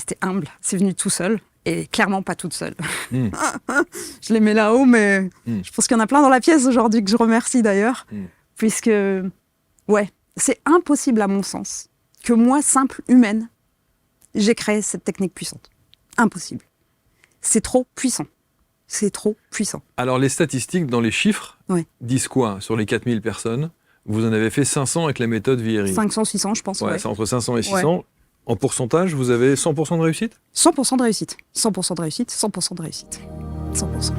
rester humble. C'est venu tout seul et clairement pas toute seule. Je les mets là-haut, mais je pense qu'il y en a plein dans la pièce aujourd'hui que je remercie d'ailleurs, puisque, ouais, c'est impossible à mon sens que moi, simple humaine, j'ai créé cette technique puissante. Impossible. C'est trop puissant. C'est trop puissant. Alors, les statistiques dans les chiffres disent quoi? Sur les 4000 personnes, vous en avez fait 500 avec la méthode Viheri. 500, 600, je pense. Ouais, c'est entre 500 et 600. Ouais. En pourcentage, vous avez 100% de réussite? 100% de réussite. 100% de réussite, 100% de réussite. 100%.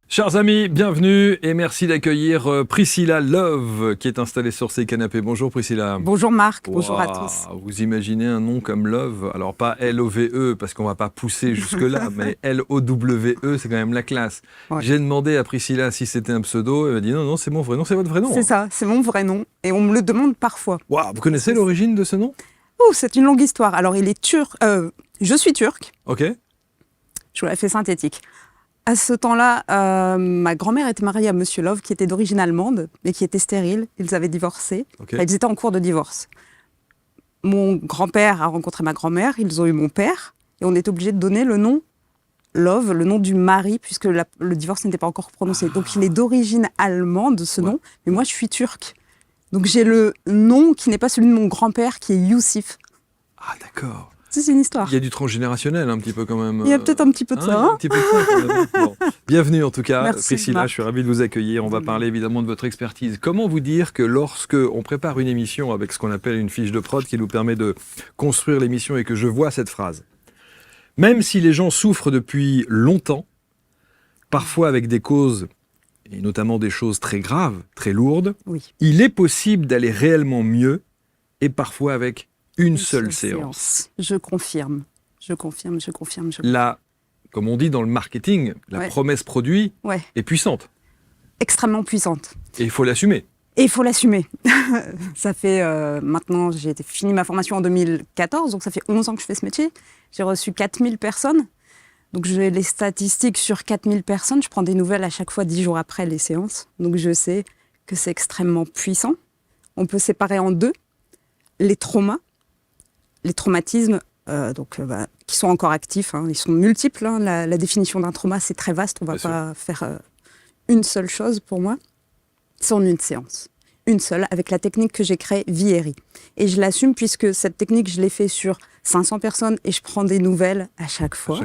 Chers amis, bienvenue et merci d'accueillir Priscilla Love qui est installée sur ces canapés. Bonjour Priscilla. Bonjour Marc, bonjour à tous. Vous imaginez un nom comme Love, alors pas L-O-V-E parce qu'on va pas pousser jusque-là, mais L-O-W-E, c'est quand même la classe. Ouais. J'ai demandé à Priscilla si c'était un pseudo, elle m'a dit non, c'est mon vrai nom, c'est votre vrai nom. C'est ça, c'est mon vrai nom et on me le demande parfois. Wow, vous connaissez l'origine de ce nom? Oh, c'est une longue histoire. Alors il est turc, je suis turque. Ok. Je vous la fais synthétique. À ce temps-là, ma grand-mère était mariée à Monsieur Love, qui était d'origine allemande, mais qui était stérile. Ils avaient divorcé. Okay. Enfin, ils étaient en cours de divorce. Mon grand-père a rencontré ma grand-mère, ils ont eu mon père, et on est obligé de donner le nom Love, le nom du mari, puisque le divorce n'était pas encore prononcé. Donc il est d'origine allemande, ce nom, mais moi je suis turque. Donc j'ai le nom qui n'est pas celui de mon grand-père, qui est Youssef. Ah d'accord. C'est une histoire. Il y a du transgénérationnel un petit peu quand même. Il y a peut-être un petit peu de ça. Un petit peu de ça quand même. Bon. Bienvenue en tout cas, merci, Priscilla, Marc. je suis ravi de vous accueillir. On va parler évidemment de votre expertise. Comment vous dire que lorsque on prépare une émission avec ce qu'on appelle une fiche de prod qui nous permet de construire l'émission et que je vois cette phrase, même si les gens souffrent depuis longtemps, parfois avec des causes et notamment des choses très graves, très lourdes, il est possible d'aller réellement mieux et parfois avec une seule séance. Je confirme. Là, comme on dit dans le marketing, la promesse produit est puissante. Extrêmement puissante. Et il faut l'assumer. Ça fait maintenant, j'ai fini ma formation en 2014, donc ça fait 11 ans que je fais ce métier. J'ai reçu 4000 personnes. Donc j'ai les statistiques sur 4000 personnes. Je prends des nouvelles à chaque fois 10 jours après les séances. Donc je sais que c'est extrêmement puissant. On peut séparer en deux les traumas. Les traumatismes qui sont encore actifs, ils sont multiples. La définition d'un trauma, c'est très vaste. On ne va pas faire une seule chose pour moi. C'est en une séance. Une seule, avec la technique que j'ai créée, Viheri. Et je l'assume puisque cette technique, je l'ai fait sur 500 personnes et je prends des nouvelles à chaque fois.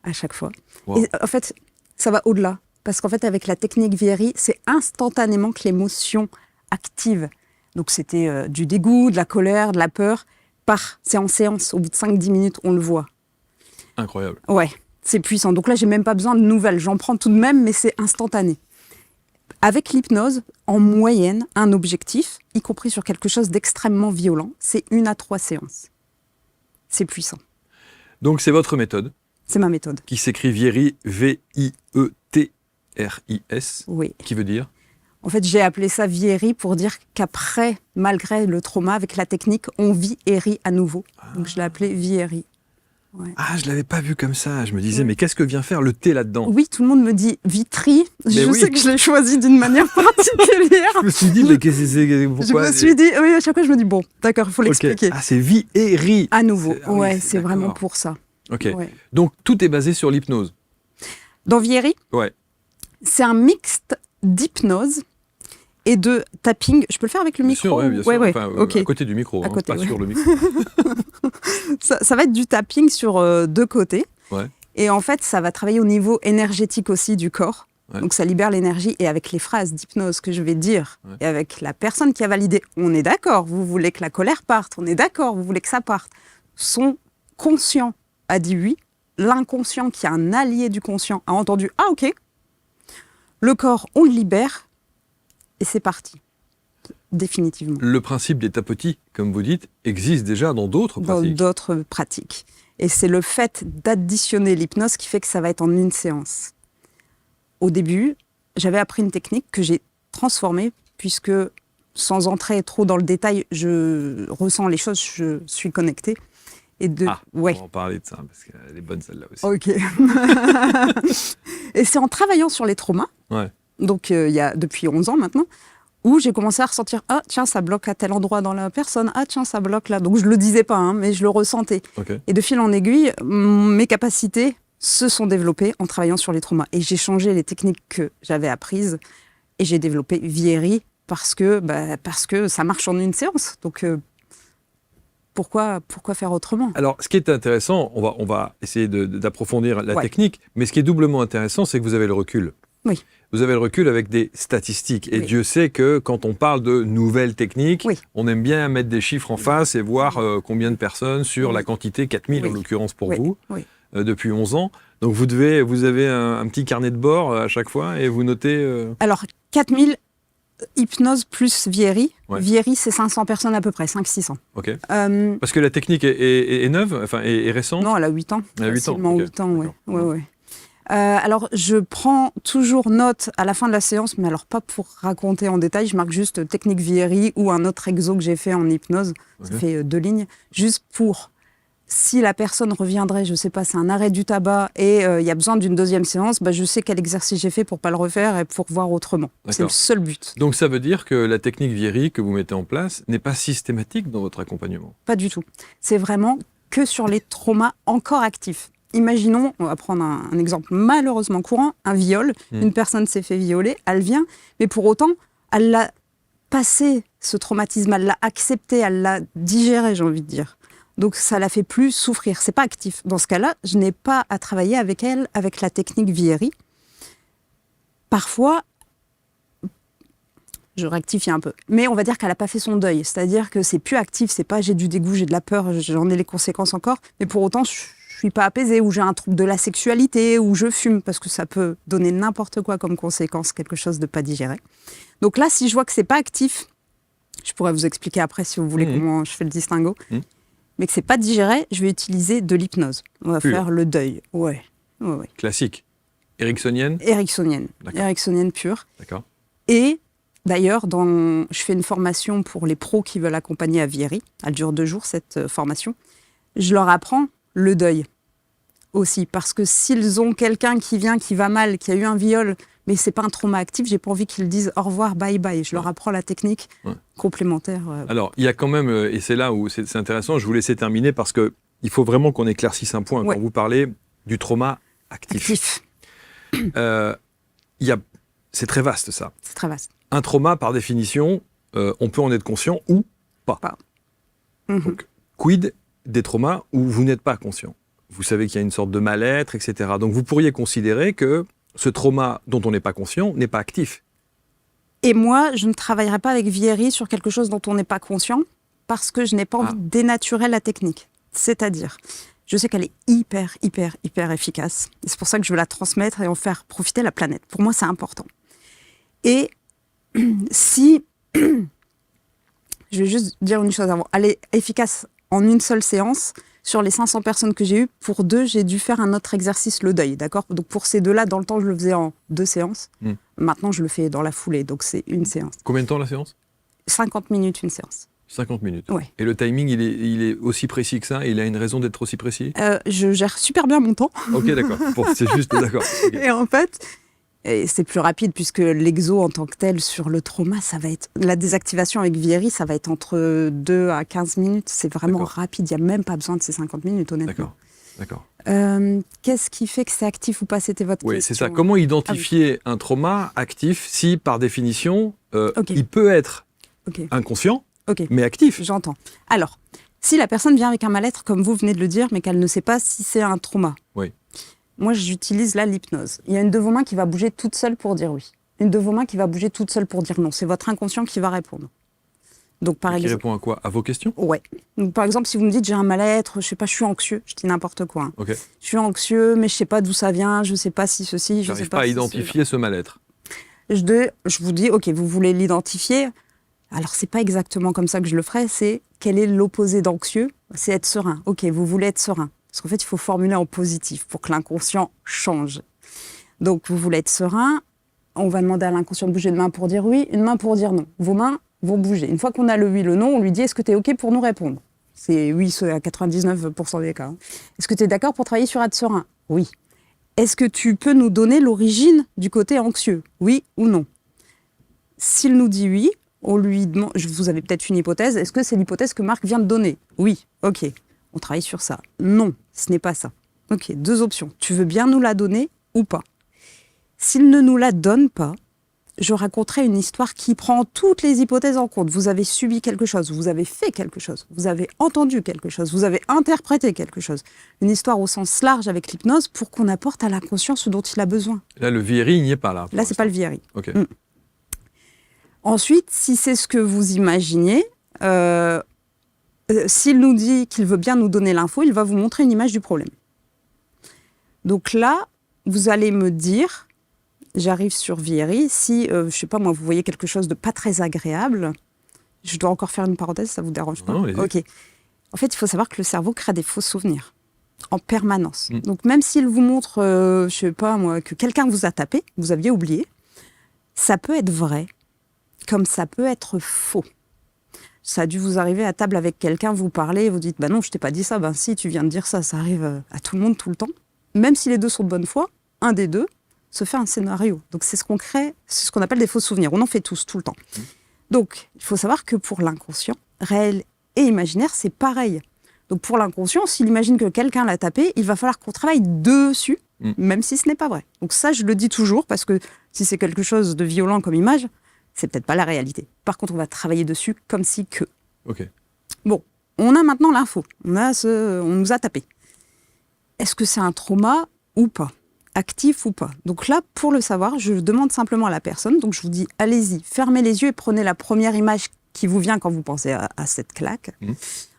À chaque fois. Wow. Et en fait, ça va au-delà. Parce qu'en fait, avec la technique Viheri, c'est instantanément que l'émotion active. Donc c'était du dégoût, de la colère, de la peur. C'est en séance, au bout de 5-10 minutes, on le voit. Incroyable. Ouais, c'est puissant. Donc là, j'ai même pas besoin de nouvelles. J'en prends tout de même, mais c'est instantané. Avec l'hypnose, en moyenne, un objectif, y compris sur quelque chose d'extrêmement violent, c'est 1 à 3 séances. C'est puissant. Donc c'est votre méthode? C'est ma méthode. Qui s'écrit Viheri, V-I-E-T-R-I-S. Oui. Qui veut dire? En fait, j'ai appelé ça Viheri pour dire qu'après, malgré le trauma, avec la technique, on Viheri à nouveau. Donc je l'ai appelé Viheri. Ouais. Ah, je ne l'avais pas vu comme ça. Je me disais, mais qu'est-ce que vient faire le thé là-dedans? Oui, tout le monde me dit Vitry. Je sais que je l'ai choisi d'une manière particulière. Je me suis dit, mais qu'est-ce que c'est? Pourquoi? Je me suis dit, oui, à chaque fois, je me dis, bon, d'accord, il faut l'expliquer. Ah, c'est Viheri. À nouveau, c'est vraiment pour ça. Ok. Ouais. Donc, tout est basé sur l'hypnose. Dans Viheri, c'est un mixte d'hypnose et de tapping. Je peux le faire avec le micro? Bien sûr. Enfin, à côté du micro, pas sur le micro. ça va être du tapping sur 2 côtés. Ouais. Et en fait, ça va travailler au niveau énergétique aussi du corps. Ouais. Donc ça libère l'énergie. Et avec les phrases d'hypnose que je vais dire, et avec la personne qui a validé, on est d'accord, vous voulez que la colère parte, on est d'accord, vous voulez que ça parte. Son conscient a dit oui. L'inconscient, qui est un allié du conscient, a entendu « Ah, ok ». Le corps, on le libère. Et c'est parti, définitivement. Le principe des tapotis, comme vous dites, existe déjà dans d'autres pratiques. Dans d'autres pratiques. Et c'est le fait d'additionner l'hypnose qui fait que ça va être en une séance. Au début, j'avais appris une technique que j'ai transformée, puisque, sans entrer trop dans le détail, je ressens les choses, je suis connectée. Et on va en parler de ça, parce qu'elle est bonne celle-là aussi. Ok. Et c'est en travaillant sur les traumas, donc il y a depuis 11 ans maintenant, où j'ai commencé à ressentir « Ah, tiens, ça bloque à tel endroit dans la personne. Ah, tiens, ça bloque là. » Donc, je ne le disais pas, mais je le ressentais. Okay. Et de fil en aiguille, mes capacités se sont développées en travaillant sur les traumas. Et j'ai changé les techniques que j'avais apprises et j'ai développé Vieri parce que ça marche en une séance. Donc, pourquoi faire autrement ? Alors, ce qui est intéressant, on va essayer d'approfondir la technique, mais ce qui est doublement intéressant, c'est que vous avez le recul. Oui. Vous avez le recul avec des statistiques. Et oui. Dieu sait que quand on parle de nouvelles techniques, oui. on aime bien mettre des chiffres en face et voir combien de personnes sur la quantité, 4000 en l'occurrence pour vous, depuis 11 ans. Donc vous avez un petit carnet de bord à chaque fois et vous notez... Alors, 4000 hypnose plus Vieri. Ouais. Vieri, c'est 500 personnes à peu près, 500-600. Ok. Parce que la technique est neuve, enfin est récente. Non, elle a 8 ans. Elle a 8 ans. Okay. 8 ans, ouais. Alors, je prends toujours note à la fin de la séance, mais alors pas pour raconter en détail. Je marque juste technique Vieri ou un autre exo que j'ai fait en hypnose. Ça fait 2 lignes. Juste pour, si la personne reviendrait, je sais pas, c'est un arrêt du tabac et il y a besoin d'une deuxième séance, je sais quel exercice j'ai fait pour pas le refaire et pour voir autrement. C'est le seul but. Donc ça veut dire que la technique Vieri que vous mettez en place n'est pas systématique dans votre accompagnement ? Pas du tout. C'est vraiment que sur les traumas encore actifs. Imaginons, on va prendre un exemple malheureusement courant, un viol. Une personne s'est fait violer, elle vient, mais pour autant, elle l'a passé, ce traumatisme, elle l'a accepté, elle l'a digéré, j'ai envie de dire. Donc ça la fait plus souffrir, c'est pas actif. Dans ce cas-là, je n'ai pas à travailler avec elle, avec la technique Vieri. Parfois, je rectifie un peu, mais on va dire qu'elle n'a pas fait son deuil, c'est-à-dire que c'est plus actif, c'est pas j'ai du dégoût, j'ai de la peur, j'en ai les conséquences encore, mais pour autant, je suis pas apaisée, ou j'ai un trouble de la sexualité, ou je fume, parce que ça peut donner n'importe quoi comme conséquence, quelque chose de pas digéré. Donc là, si je vois que c'est pas actif, je pourrais vous expliquer après si vous voulez comment je fais le distinguo, mais que c'est pas digéré, je vais utiliser de l'hypnose. On va faire le deuil. Ouais. Classique. Ericksonienne ? Ericksonienne pure. D'accord. Et d'ailleurs, je fais une formation pour les pros qui veulent accompagner à Vieri. Elle dure 2 jours, cette formation. Je leur apprends le deuil aussi, parce que s'ils ont quelqu'un qui vient, qui va mal, qui a eu un viol, mais c'est pas un trauma actif, j'ai pas envie qu'ils disent au revoir, bye bye. Je leur apprends la technique complémentaire. Alors, il y a quand même, et c'est là où c'est intéressant, je vous laissais terminer parce que il faut vraiment qu'on éclaircisse un point quand vous parlez du trauma actif. C'est très vaste ça. C'est très vaste. Un trauma, par définition, on peut en être conscient ou pas. Donc, quid des traumas où vous n'êtes pas conscient ? Vous savez qu'il y a une sorte de mal-être, etc. Donc vous pourriez considérer que ce trauma dont on n'est pas conscient n'est pas actif. Et moi, je ne travaillerai pas avec Vieri sur quelque chose dont on n'est pas conscient parce que je n'ai pas envie de dénaturer la technique. C'est-à-dire, je sais qu'elle est hyper efficace. Et c'est pour ça que je veux la transmettre et en faire profiter la planète. Pour moi, c'est important. Et si... je vais juste dire une chose avant. Elle est efficace en une seule séance. Sur les 500 personnes que j'ai eues, pour 2, j'ai dû faire un autre exercice, le deuil, d'accord ? Donc pour ces 2-là, dans le temps, je le faisais en 2 séances. Maintenant, je le fais dans la foulée, donc c'est une séance. Combien de temps la séance ? 50 minutes, une séance. 50 minutes. Ouais. Et le timing, il est aussi précis que ça ? Il a une raison d'être aussi précis ? Je gère super bien mon temps. Ok, d'accord. Bon, c'est juste, d'accord. Okay. Et en fait... Et c'est plus rapide puisque l'exo en tant que tel sur le trauma, ça va être... La désactivation avec Vieri, ça va être entre 2 à 15 minutes. C'est vraiment rapide. Il n'y a même pas besoin de ces 50 minutes, honnêtement. D'accord. Qu'est-ce qui fait que c'est actif ou pas ? C'était votre question. Oui, c'est ça. Comment identifier un trauma actif si, par définition, il peut être inconscient, mais actif ? J'entends. Alors, si la personne vient avec un mal-être, comme vous venez de le dire, mais qu'elle ne sait pas si c'est un trauma, moi, j'utilise là l'hypnose. Il y a une de vos mains qui va bouger toute seule pour dire oui. Une de vos mains qui va bouger toute seule pour dire non. C'est votre inconscient qui va répondre. Donc, par exemple, qui répond à quoi ? À vos questions ? Ouais. Donc, par exemple, si vous me dites j'ai un mal-être, je sais pas, je suis anxieux, je dis n'importe quoi. Je suis anxieux, mais je sais pas d'où ça vient, je sais pas si ceci, je sais pas. J'arrive pas à identifier ce mal-être. Je vous dis, ok, vous voulez l'identifier. Alors, c'est pas exactement comme ça que je le ferais. C'est quel est l'opposé d'anxieux ? C'est être serein. Ok, vous voulez être serein. Parce qu'en fait, il faut formuler en positif pour que l'inconscient change. Donc, vous voulez être serein, on va demander à l'inconscient de bouger une main pour dire oui, une main pour dire non. Vos mains vont bouger. Une fois qu'on a le oui, le non, on lui dit « Est-ce que tu es OK pour nous répondre ?» C'est oui, c'est à 99% des cas. Est-ce que tu es d'accord pour travailler sur être serein ? Oui. Est-ce que tu peux nous donner l'origine du côté anxieux ? Oui ou non ? S'il nous dit oui, vous avez peut-être une hypothèse. Est-ce que c'est l'hypothèse que Marc vient de donner? Oui, ok. On travaille sur ça. Non, ce n'est pas ça. Ok, 2 options. Tu veux bien nous la donner ou pas? S'il ne nous la donne pas, je raconterai une histoire qui prend toutes les hypothèses en compte. Vous avez subi quelque chose, vous avez fait quelque chose, vous avez entendu quelque chose, vous avez interprété quelque chose. Une histoire au sens large avec l'hypnose pour qu'on apporte à l'inconscient ce dont il a besoin. Là, le vieillerie, il n'y est pas là. Là, c'est pas le vieillerie. Ok. Ensuite, si c'est ce que vous imaginiez, s'il nous dit qu'il veut bien nous donner l'info, il va vous montrer une image du problème. Donc là, vous allez me dire, j'arrive sur vieillerie, si, je sais pas moi, vous voyez quelque chose de pas très agréable, je dois encore faire une parenthèse, ça vous dérange pas? Non, allez-y. Ok. En fait, il faut savoir que le cerveau crée des faux souvenirs en permanence. Donc même s'il vous montre, je sais pas moi, que quelqu'un vous a tapé, vous aviez oublié, ça peut être vrai, comme ça peut être faux. Ça a dû vous arriver à table avec quelqu'un, vous parlez, vous dites « bah non, je t'ai pas dit ça », ben si, tu viens de dire ça, ça arrive à tout le monde tout le temps. Même si les deux sont de bonne foi, un des deux se fait un scénario. Donc c'est ce qu'on crée, c'est ce qu'on appelle des faux souvenirs. On en fait tous, tout le temps. Donc il faut savoir que pour l'inconscient, réel et imaginaire, c'est pareil. Donc pour l'inconscient, s'il imagine que quelqu'un l'a tapé, il va falloir qu'on travaille dessus, même si ce n'est pas vrai. Donc ça, je le dis toujours, parce que si c'est quelque chose de violent comme image, c'est peut-être pas la réalité. Par contre, on va travailler dessus comme si que. Ok. Bon, on a maintenant l'info. On nous a tapé. Est-ce que c'est un trauma ou pas? Actif ou pas? Donc là, pour le savoir, je demande simplement à la personne. Donc je vous dis, allez-y, fermez les yeux et prenez la première image qui vous vient quand vous pensez à cette claque.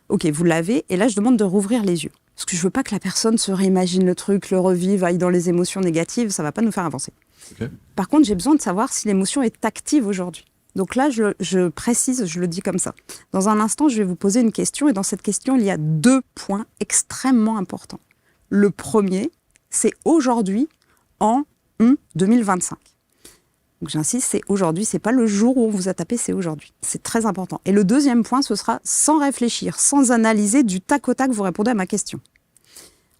Ok, vous l'avez. Et là, je demande de rouvrir les yeux. Parce que je veux pas que la personne se réimagine le truc, le revive, aille dans les émotions négatives. Ça va pas nous faire avancer. Okay. Par contre, j'ai besoin de savoir si l'émotion est active aujourd'hui. Donc là, je précise, je le dis comme ça. Dans un instant, je vais vous poser une question. Et dans cette question, il y a 2 points extrêmement importants. Le premier, c'est aujourd'hui, en 2025. Donc j'insiste, c'est aujourd'hui. C'est pas le jour où on vous a tapé, c'est aujourd'hui. C'est très important. Et le deuxième point, ce sera sans réfléchir, sans analyser, du tac au tac, vous répondez à ma question.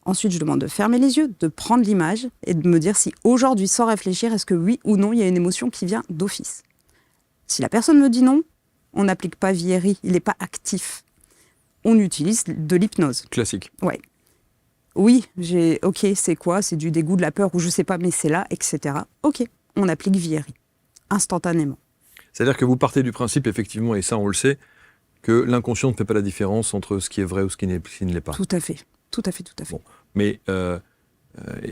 Ensuite, je demande de fermer les yeux, de prendre l'image et de me dire si aujourd'hui, sans réfléchir, est-ce que oui ou non, il y a une émotion qui vient d'office. Si la personne me dit non, on n'applique pas vieillerie, il n'est pas actif. On utilise de l'hypnose. Classique. Ouais. Oui, ok, c'est quoi? C'est du dégoût, de la peur, ou je sais pas, mais c'est là, etc. Ok, on applique vieillerie, instantanément. C'est-à-dire que vous partez du principe, effectivement, et ça on le sait, que l'inconscient ne fait pas la différence entre ce qui est vrai ou ce qui ne l'est pas. Tout à fait. Tout à fait, tout à fait. Bon. Mais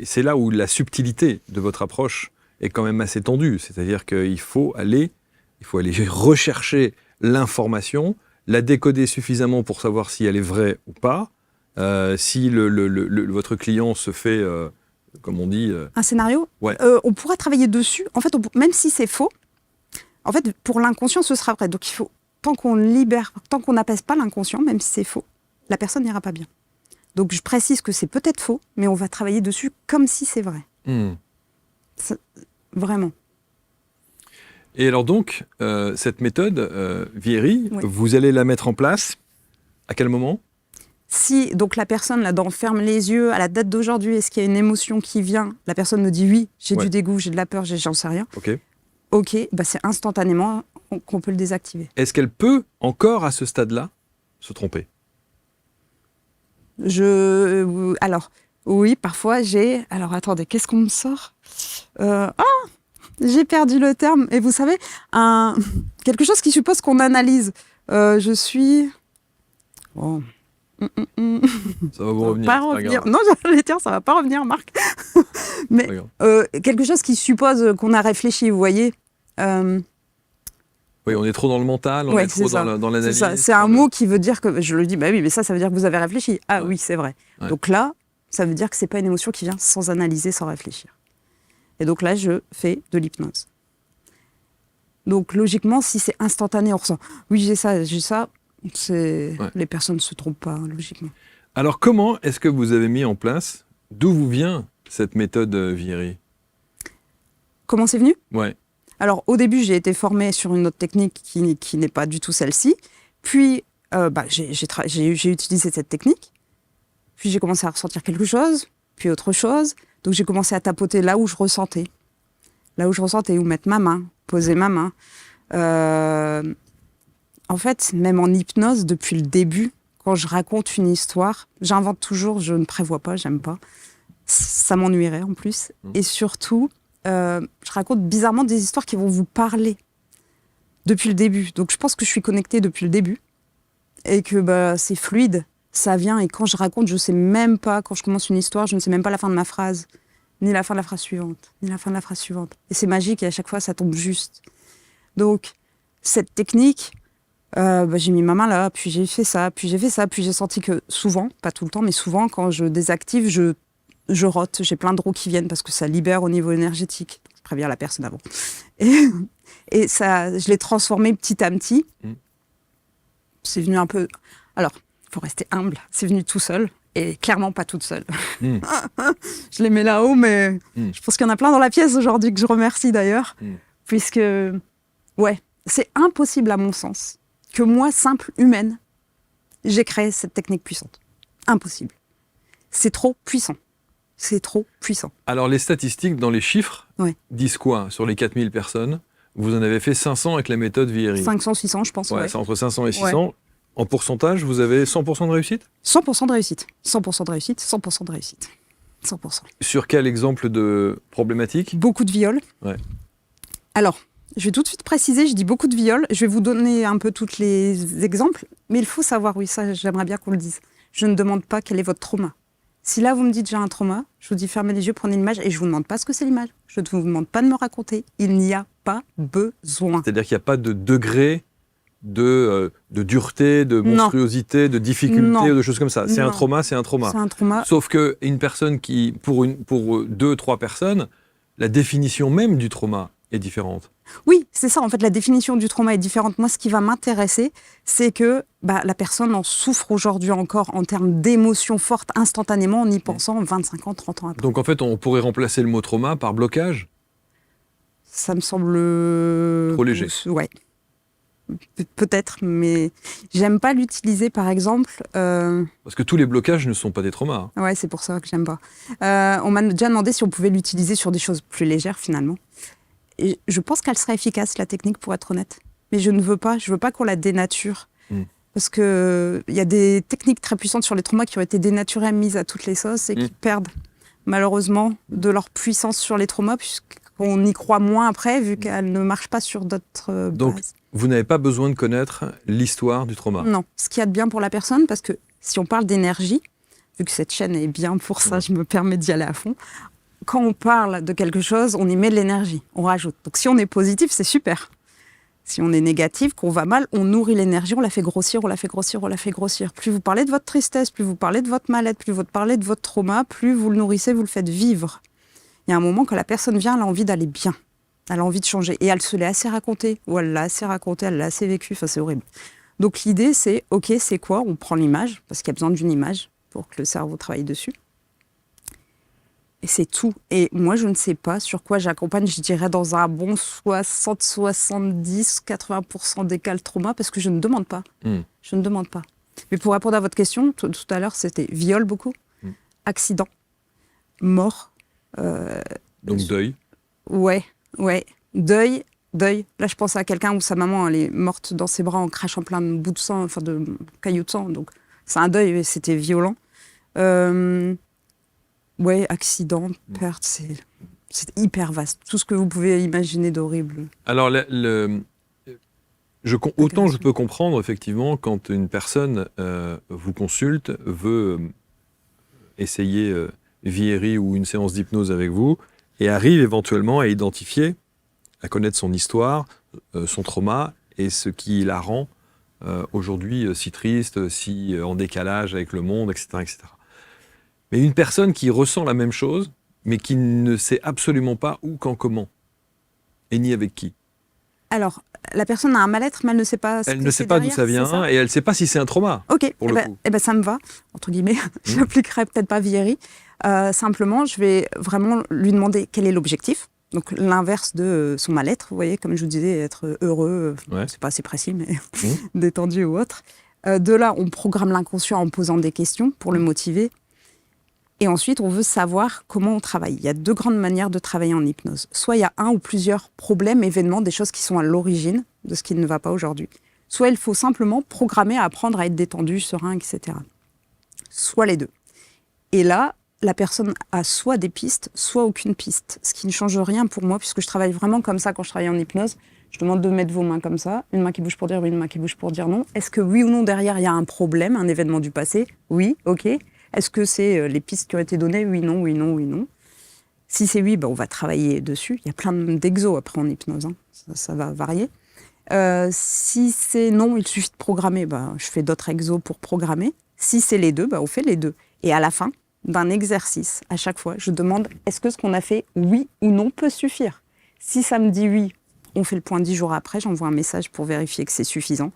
c'est là où la subtilité de votre approche est quand même assez tendue. C'est-à-dire qu'il faut aller rechercher l'information, la décoder suffisamment pour savoir si elle est vraie ou pas, si votre client se fait, comme on dit... Un scénario, ouais. On pourra travailler dessus. En fait, même si c'est faux, en fait, pour l'inconscient, ce sera vrai. Donc il faut, tant qu'on n'apaise pas l'inconscient, même si c'est faux, la personne n'ira pas bien. Donc je précise que c'est peut-être faux, mais on va travailler dessus comme si c'est vrai. Vraiment. Et alors donc, cette méthode, vieillerie, oui. vous allez la mettre en place à quel moment? Si donc la personne là-dedans ferme les yeux à la date d'aujourd'hui, est-ce qu'il y a une émotion qui vient? La personne me dit oui, j'ai du dégoût, j'ai de la peur, j'en sais rien. Ok, bah c'est instantanément qu'on peut le désactiver. Est-ce qu'elle peut encore à ce stade-là se tromper? Alors, oui, parfois j'ai... Alors, attendez, qu'est-ce qu'on me sort? J'ai perdu le terme. Et vous savez, quelque chose qui suppose qu'on analyse. Je suis... Oh. Ça va vous revenir, pas revenir. Non, j'allais dire, ça va pas revenir, Marc. Mais quelque chose qui suppose qu'on a réfléchi, vous voyez. Oui, on est trop dans le mental, on est trop dans l'analyse. C'est un mot qui veut dire que... Je le dis, bah oui, mais ça veut dire que vous avez réfléchi. Ah oui, c'est vrai. Ouais. Donc là, ça veut dire que c'est pas une émotion qui vient sans analyser, sans réfléchir. Et donc là, je fais de l'hypnose. Donc logiquement, si c'est instantané, on ressent, oui, j'ai ça, les personnes ne se trompent pas, hein, logiquement. Alors comment est-ce que vous avez mis en place, d'où vous vient cette méthode vieillerie? Comment c'est venu? Ouais. Alors, au début, j'ai été formée sur une autre technique qui n'est pas du tout celle-ci. Puis, j'ai utilisé cette technique. Puis, j'ai commencé à ressentir quelque chose, puis autre chose. Donc, j'ai commencé à tapoter là où je ressentais. Là où je ressentais, où mettre ma main, poser ma main. En fait, même en hypnose, depuis le début, quand je raconte une histoire, j'invente toujours, je ne prévois pas, j'aime pas. Ça m'ennuierait en plus. Et surtout, je raconte bizarrement des histoires qui vont vous parler depuis le début. Donc je pense que je suis connectée depuis le début et que c'est fluide, ça vient. Et quand je raconte, je sais même pas, quand je commence une histoire, je ne sais même pas la fin de ma phrase, ni la fin de la phrase suivante, ni la fin de la phrase suivante. Et c'est magique et à chaque fois, ça tombe juste. Donc, cette technique, j'ai mis ma main là, puis j'ai fait ça, puis j'ai fait ça, puis j'ai senti que souvent, pas tout le temps, mais souvent, quand je désactive, je rote, j'ai plein de rots qui viennent parce que ça libère au niveau énergétique. Je préviens la personne avant. Et ça, je l'ai transformé petit à petit. C'est venu un peu... Alors, il faut rester humble, c'est venu tout seul. Et clairement pas toute seule. Je les mets là-haut, mais je pense qu'il y en a plein dans la pièce aujourd'hui que je remercie d'ailleurs. Puisque, c'est impossible à mon sens que moi, simple humaine, j'ai créé cette technique puissante. Impossible. C'est trop puissant. C'est trop puissant. Alors, les statistiques dans les chiffres disent quoi? Sur les 4000 personnes, vous en avez fait 500 avec la méthode Vieiri. 500, 600, je pense. C'est entre 500 et 600. Ouais. En pourcentage, vous avez 100% de réussite? 100% de réussite. 100% de réussite, 100% de réussite. 100%. Sur quel exemple de problématique? Beaucoup de viols. Ouais. Alors, je vais tout de suite préciser, je dis beaucoup de viols. Je vais vous donner un peu tous les exemples. Mais il faut savoir, oui, ça, j'aimerais bien qu'on le dise. Je ne demande pas quel est votre trauma. Si là, vous me dites j'ai un trauma, je vous dis fermez les yeux, prenez l'image et je ne vous demande pas ce que c'est l'image. Je ne vous demande pas de me raconter. Il n'y a pas besoin. C'est-à-dire qu'il n'y a pas de degré de dureté, de monstruosité, de difficulté, de choses comme ça. C'est un trauma, c'est un trauma. C'est un trauma. Sauf qu'une personne qui, pour 2-3 personnes, la définition même du trauma est différente. Oui, c'est ça. En fait, la définition du trauma est différente. Moi, ce qui va m'intéresser, c'est que la personne en souffre aujourd'hui encore en termes d'émotions fortes instantanément en y pensant 25 ans, 30 ans après. Donc, en fait, on pourrait remplacer le mot trauma par blocage? Ça me semble... Trop léger. Ouais. Peut-être, mais j'aime pas l'utiliser, par exemple... Parce que tous les blocages ne sont pas des traumas. Ouais, c'est pour ça que j'aime pas. On m'a déjà demandé si on pouvait l'utiliser sur des choses plus légères, finalement. Et je pense qu'elle serait efficace, la technique, pour être honnête. Mais je veux pas qu'on la dénature. Parce qu'il y a des techniques très puissantes sur les traumas qui ont été dénaturées, mises à toutes les sauces et qui perdent, malheureusement, de leur puissance sur les traumas, puisqu'on y croit moins après, vu qu'elles ne marchent pas sur d'autres Donc, bases. Vous n'avez pas besoin de connaître l'histoire du trauma? Non. Ce qu'il y a de bien pour la personne, parce que si on parle d'énergie, vu que cette chaîne est bien pour ça, je me permets d'y aller à fond. Quand on parle de quelque chose, on y met de l'énergie, on rajoute. Donc si on est positif, c'est super. Si on est négatif, qu'on va mal, on nourrit l'énergie, on la fait grossir, on la fait grossir, on la fait grossir. Plus vous parlez de votre tristesse, plus vous parlez de votre mal-être, plus vous parlez de votre trauma, plus vous le nourrissez, vous le faites vivre. Il y a un moment, quand la personne vient, elle a envie d'aller bien. Elle a envie de changer. Et elle se l'est assez racontée, ou elle l'a assez raconté, elle l'a assez vécu. Enfin, c'est horrible. Donc l'idée, c'est, OK, c'est quoi? On prend l'image, parce qu'il y a besoin d'une image pour que le cerveau travaille dessus. Et c'est tout. Et moi, je ne sais pas sur quoi j'accompagne, je dirais dans un bon 60, 70, 80% des cas le trauma, parce que je ne demande pas. Je ne demande pas. Mais pour répondre à votre question, tout à l'heure, c'était viol beaucoup, accident, mort. Donc deuil. Ouais. Deuil. Là, je pense à quelqu'un où sa maman, elle est morte dans ses bras en crachant plein de bouts de sang, enfin de cailloux de sang. Donc, c'est un deuil, c'était violent. Accident, perte, c'est hyper vaste. Tout ce que vous pouvez imaginer d'horrible. Alors, autant je peux comprendre, effectivement, quand une personne vous consulte, veut essayer Vieiri ou une séance d'hypnose avec vous, et arrive éventuellement à identifier, à connaître son histoire, son trauma, et ce qui la rend aujourd'hui si triste, si en décalage avec le monde, etc., etc. Mais une personne qui ressent la même chose, mais qui ne sait absolument pas où, quand, comment, et ni avec qui. Alors, la personne a un mal-être, mais elle ne sait pas ce que c'est. Elle ne sait pas d'où ça vient, et elle ne sait pas si c'est un trauma. Ok, ça me va, entre guillemets. Je n'appliquerai peut-être pas Vieiri. Simplement, je vais vraiment lui demander quel est l'objectif. Donc, l'inverse de son mal-être, vous voyez, comme je vous disais, être heureux, c'est pas assez précis, mais détendu ou autre. De là, on programme l'inconscient en posant des questions pour le motiver. Et ensuite, on veut savoir comment on travaille. Il y a deux grandes manières de travailler en hypnose. Soit il y a un ou plusieurs problèmes, événements, des choses qui sont à l'origine de ce qui ne va pas aujourd'hui. soit il faut simplement programmer à apprendre à être détendu, serein, etc. Soit les deux. Et là, la personne a soit des pistes, soit aucune piste. Ce qui ne change rien pour moi, puisque je travaille vraiment comme ça quand je travaille en hypnose. Je demande de mettre vos mains comme ça, une main qui bouge pour dire oui, une main qui bouge pour dire non. Est-ce que oui ou non, derrière, il y a un problème, un événement du passé? Oui, ok. Est-ce que c'est les pistes qui ont été données? Oui, non, oui, non, oui, non. Si c'est oui, on va travailler dessus. Il y a plein d'exos après en hypnose, hein. Ça va varier. Si c'est non, il suffit de programmer. Je fais d'autres exos pour programmer. Si c'est les deux, on fait les deux. Et à la fin d'un exercice, à chaque fois, je demande est-ce que ce qu'on a fait, oui ou non, peut suffire? Si ça me dit oui, on fait le point 10 jours après, j'envoie un message pour vérifier que c'est suffisant.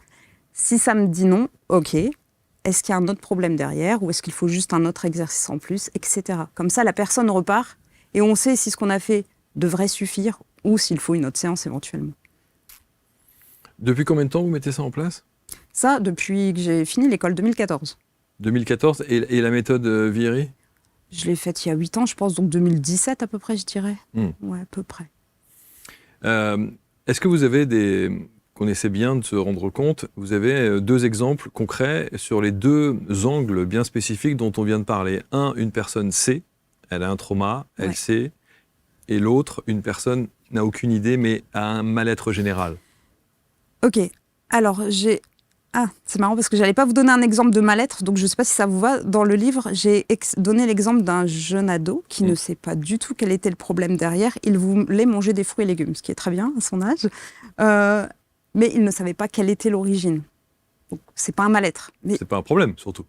Si ça me dit non, ok, est-ce qu'il y a un autre problème derrière ou est-ce qu'il faut juste un autre exercice en plus, etc. Comme ça, la personne repart et on sait si ce qu'on a fait devrait suffire ou s'il faut une autre séance éventuellement. Depuis combien de temps vous mettez ça en place? Ça, depuis que j'ai fini l'école 2014. 2014, et la méthode Vieri? Je l'ai faite il y a 8 ans, je pense, donc 2017 à peu près, je dirais. Ouais, à peu près. Est-ce que vous avez qu'on essaie bien de se rendre compte, vous avez 2 exemples concrets sur les 2 angles bien spécifiques dont on vient de parler. Un, une personne sait, elle a un trauma, elle sait, et l'autre, une personne n'a aucune idée, mais a un mal-être général. Ok, alors c'est marrant parce que j'allais pas vous donner un exemple de mal-être, donc je sais pas si ça vous va. Dans le livre, j'ai donné l'exemple d'un jeune ado qui ne sait pas du tout quel était le problème derrière. Il voulait manger des fruits et légumes, ce qui est très bien à son âge, mais il ne savait pas quelle était l'origine. Donc c'est pas un mal-être. Mais c'est pas un problème, surtout.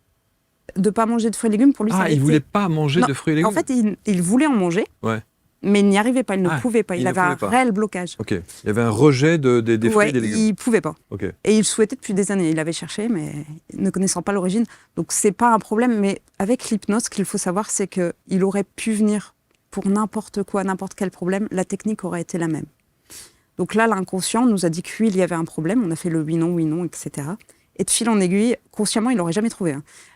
De pas manger de fruits et légumes, pour lui, ça il voulait pas manger de fruits et légumes. En fait, il voulait en manger. Ouais. Mais il n'y arrivait pas, il ne pouvait pas. Il avait un réel blocage. Ok. Il y avait un rejet des fruits et des légumes. Il ne pouvait pas. Okay. Et il souhaitait depuis des années. Il avait cherché, mais ne connaissant pas l'origine. Donc, ce n'est pas un problème. Mais avec l'hypnose, ce qu'il faut savoir, c'est qu'il aurait pu venir pour n'importe quoi, n'importe quel problème. La technique aurait été la même. Donc là, l'inconscient nous a dit que oui, il y avait un problème. On a fait le oui, non, etc. Et de fil en aiguille, consciemment, il n'aurait jamais trouvé.